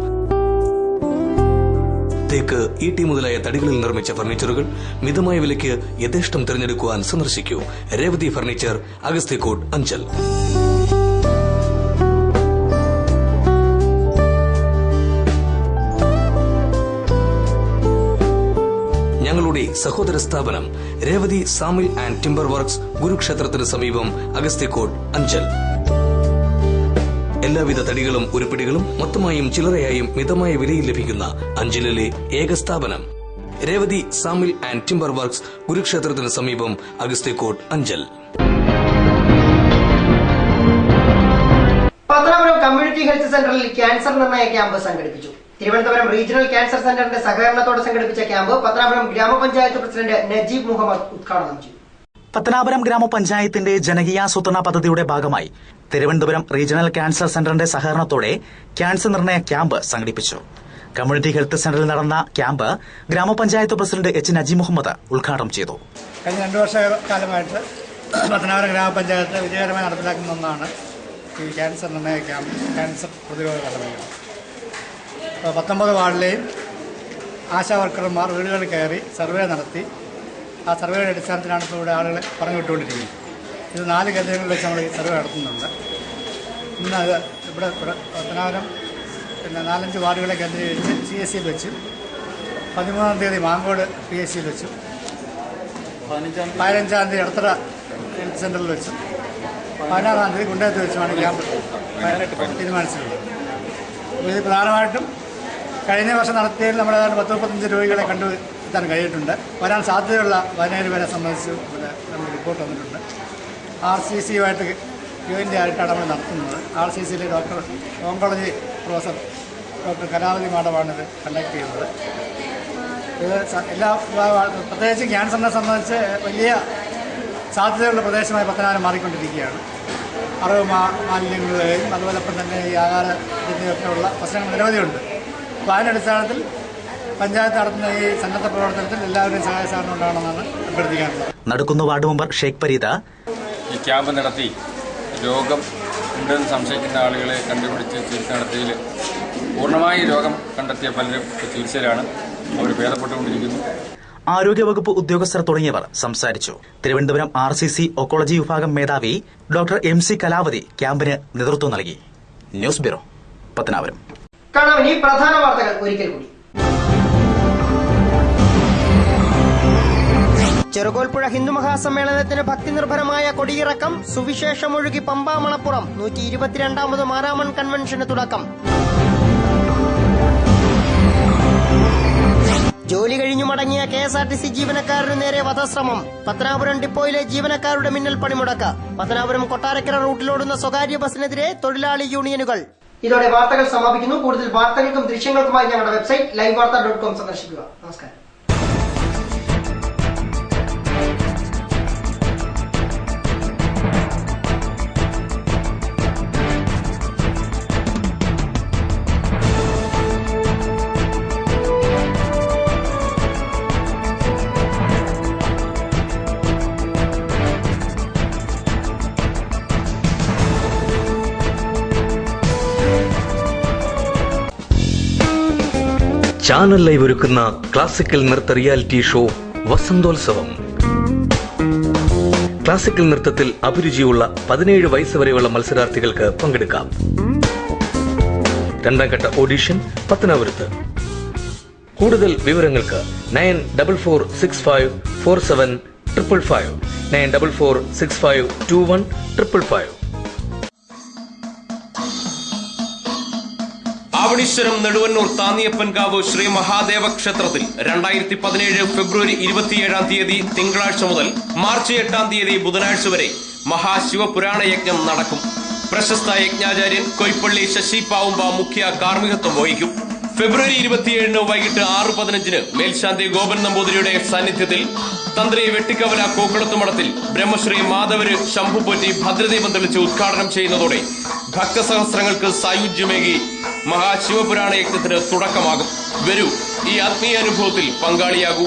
തേക്ക്, ഈട്ടി മുതലായ തടികളിൽ നിർമ്മിച്ച ഫർണിച്ചറുകൾ മിതമായ വിലയ്ക്ക് യഥേഷ്ടം തിരഞ്ഞെടുക്കുവാൻ സന്ദർശിക്കൂ. രേവതി ഫർണിച്ചർ, അഗസ്ത്യക്കോട്, അഞ്ചൽ. ഞങ്ങളുടെ സഹോദര സ്ഥാപനം രേവതി സാമിൽ ആൻഡ് ടിംബർ വർക്ക്സ്, ഗുരുക്ഷേത്രത്തിന് സമീപം, അഗസ്ത്യക്കോട്, അഞ്ചൽ. എല്ലാവിധ തടികളും ഉരുപ്പിടികളും മൊത്തമായും ചില്ലറയായും മിതമായ വിലയിൽ ലഭിക്കുന്ന അഞ്ചലിലെ ഏക സ്ഥാപനം രേവതി സാമിൽ ആൻഡ് ടിംബർ വർക്ക്സ്, ഗുരുക്ഷേത്രത്തിന് സമീപം, അഗസ്ത്യക്കോട്, അഞ്ചൽ. പത്തനാപുരം കമ്മ്യൂണിറ്റി ഹെൽത്ത് സെന്ററിൽ ക്യാൻസർ നിർണയ ക്യാമ്പ് സംഘടിപ്പിച്ചു. തിരുവനന്തപുരം റീജിയണൽ ക്യാൻസർ സെന്ററിന്റെ സഹകരണത്തോടെ സംഘടിപ്പിച്ച ക്യാമ്പ് പത്തനാപുരം ഗ്രാമപഞ്ചായത്ത് പ്രസിഡന്റ് നജീബ് മുഹമ്മദ് ഉദ്ഘാടനം ചെയ്തു. പത്തനാപുരം ഗ്രാമപഞ്ചായത്തിന്റെ ജനകീയാസൂത്രണ പദ്ധതിയുടെ ഭാഗമായി തിരുവനന്തപുരം റീജിയണൽ ക്യാൻസർ സെന്ററിന്റെ സഹകരണത്തോടെ ക്യാൻസർ നിർണയ ക്യാമ്പ് സംഘടിപ്പിച്ചു. കമ്മ്യൂണിറ്റി ഹെൽത്ത് സെന്ററിൽ നടന്ന ക്യാമ്പ് ഗ്രാമപഞ്ചായത്ത് പ്രസിഡന്റ് H. നജീബ് മുഹമ്മദ് ഉദ്ഘാടനം ചെയ്തു. കഴിഞ്ഞ 2 വർഷക്കാലമായിട്ട് പത്തനാപുരം ഗ്രാമപഞ്ചായത്ത് വിജയകരമായി നടപ്പിലാക്കുന്ന ഒന്നാണ് ഈ ക്യാൻസർ നിർണയ ക്യാമ്പ്, ക്യാൻസർ പ്രതിരോധ നടപടികൾ. 19 വാർഡിലെയും ആശാ വർക്കർമാർ വീടുകളിൽ കയറി സർവേ നടത്തി. ആ സർവേയുടെ അടിസ്ഥാനത്തിലാണ് ഇപ്പോൾ ഇവിടെ ആളുകളെ പറഞ്ഞു വിട്ടുകൊണ്ടിരിക്കുന്നത്. ഇത് 4 കേന്ദ്രങ്ങളിൽ വെച്ച് നമ്മൾ ഈ സർവേ നടത്തുന്നുണ്ട്. ഇന്ന് അത് ഇവിടെ പത്തനാപുരം 4-5 വാർഡുകളെ കേന്ദ്രീകരിച്ച് CSCയിൽ വെച്ച്, 13-ാം തീയതി മാങ്കോട് PSCയിൽ വെച്ചു, 15-ാം തീയതി അടുത്തറ ഹെൽത്ത് സെൻ്ററിൽ വെച്ചു, 16-ാം തീയതി കുണ്ടയത്ത് വെച്ചുമാണ് ക്യാമ്പ് തീരുമാനിച്ചിട്ടുള്ളത്. അപ്പോൾ ഇത് പ്രധാനമായിട്ടും കഴിഞ്ഞ വർഷം നടത്തിയതിൽ നമ്മൾ ഏതാണ്ട് 10-35 രോഗികളെ കണ്ടുവെത്താൻ കഴിഞ്ഞിട്ടുണ്ട്. വരാൻ സാധ്യതയുള്ള 17 പേരെ സംബന്ധിച്ച് ഇവിടെ നമ്മൾ റിപ്പോർട്ട് വന്നിട്ടുണ്ട്. RCCയുമായിട്ട് ജോയിൻ്റ് ആയിട്ടാണ് നമ്മൾ നടത്തുന്നത്. RCCയിലെ doctor oncology professor doctor Kalavathi മാഡമാണ് ഇത് കണ്ടക്ട് ചെയ്യുന്നത്. ഇത് എല്ലാ പ്രത്യേകിച്ച് ക്യാൻസറിനെ സംബന്ധിച്ച് വലിയ സാധ്യതയുള്ള പ്രദേശമായി പത്തനാപുരം മാറിക്കൊണ്ടിരിക്കുകയാണ്. അറിവ് മാലിന്യങ്ങളുടെയും അതുപോലൊപ്പം തന്നെ ഈ ആഹാരത്തിൻ്റെയൊക്കെ ഉള്ള പ്രശ്നങ്ങൾ നിരവധിയുണ്ട്. അപ്പോൾ അതിനടിസ്ഥാനത്തിൽ പഞ്ചായത്ത് നടത്തുന്ന ഈ സന്നദ്ധ പ്രവർത്തനത്തിൽ എല്ലാവരുടെയും സഹായ സഹകരണം ഉണ്ടാകണമെന്നാണ് അഭ്യർത്ഥിക്കാറുള്ളത്. നടക്കുന്ന വാർഡ് മെമ്പർ ഷെയ്ഖ് പരീദ ഈ ക്യാമ്പ് നടത്തി രോഗം ഉണ്ടെന്ന് സംശയിക്കുന്ന ആളുകളെ കണ്ടുപിടിച്ച് ചികിത്സ നടത്തിയതിൽ പൂർണ്ണമായി രോഗം കണ്ടെത്തിയ പലരും ചികിത്സയിലാണ്. അവർ ഭേദപ്പെട്ടുകൊണ്ടിരിക്കുന്നു. ആരോഗ്യവകുപ്പ് ഉദ്യോഗസ്ഥർ തുടങ്ങിയവർ സംസാരിച്ചു. തിരുവനന്തപുരം RCC ഓങ്കോളജി വിഭാഗം മേധാവി ഡോക്ടർ MC കലാവതി ക്യാമ്പിന് നേതൃത്വം നൽകി. News bureau, Pathanapuram. കാണാം ഇനി പ്രധാന വാർത്തകൾ ഒരിക്കൽ കൂടി. ചെറുകോൽപ്പുഴ ഹിന്ദു മഹാസമ്മേളനത്തിന് ഭക്തി നിർഭരമായ കൊടിയിറക്കം. സുവിശേഷമൊഴുകി പമ്പാ മണപ്പുറം. 122ാമത് മാരാമൺ കൺവെൻഷന് തുടക്കം. ജോലി കഴിഞ്ഞു മടങ്ങിയ KSRTC ജീവനക്കാരനു നേരെ വധശ്രമം. പത്തനാപുരം ഡിപ്പോയിലെ ജീവനക്കാരുടെ മിന്നൽ പണിമുടക്ക്. പത്തനാപുരം കൊട്ടാരക്കര റൂട്ടിലോടുന്ന സ്വകാര്യ ബസിനെതിരെ തൊഴിലാളി യൂണിയനുകൾ. ഇതോടെ വാർത്തകൾ സമാപിക്കുന്നു. കൂടുതൽ വാർത്തകൾക്കും ദൃശ്യങ്ങൾക്കുമായി ഞങ്ങളുടെ വെബ്സൈറ്റ് livevarta.com സന്ദർശിക്കുക. നമസ്കാരം. ചാനൽ ലൈവ് ഒരുക്കുന്ന ക്ലാസിക്കൽ നൃത്ത റിയാലിറ്റി ഷോ വസന്തോത്സവം. ക്ലാസിക്കൽ നൃത്തത്തിൽ അഭിരുചിയുള്ള 17 വയസ്സ് വരെയുള്ള മത്സരാർത്ഥികൾക്ക് പങ്കെടുക്കാം. രണ്ടാം ഘട്ട ഓഡിഷൻ പത്തനാപുരത്ത്. കൂടുതൽ വിവരങ്ങൾക്ക് 9446547555 9446521555. ആവണീശ്വരം നെടുവന്നൂർ താന്നിയപ്പൻകാവ് ശ്രീ മഹാദേവ ക്ഷേത്രത്തിൽ 2017 ഫെബ്രുവരി 27 തീയതി തിങ്കളാഴ്ച മുതൽ മാർച്ച് 8 തീയതി ബുധനാഴ്ച വരെ മഹാശിവപുരാണ യജ്ഞം നടക്കും. പ്രശസ്ത യജ്ഞാചാര്യൻ കൊയ്പ്പള്ളി ശശി പാവുമ്പ മുഖ്യ കാർമ്മികത്വം വഹിക്കും. ഫെബ്രുവരി 27 വൈകിട്ട് 6:15 മേൽശാന്തി ഗോപൻ നമ്പൂതിരിയുടെ സാന്നിധ്യത്തിൽ തന്ത്രി വെട്ടിക്കവല കോക്കളത്തുമഠത്തിൽ ബ്രഹ്മശ്രീ മാധവര് ശംഭുപോറ്റി ഭദ്രദീപം തെളിച്ച് ഉദ്ഘാടനം ചെയ്യുന്നതോടെ ഭക്തസഹസ്രങ്ങൾക്ക് സായുജ്യമേകി മഹാശിവപുരാണ യജ്ഞത്തിന് തുടക്കമാകും. വരൂ, ഈ ആത്മീയ അനുഭവത്തിൽ പങ്കാളിയാകൂ.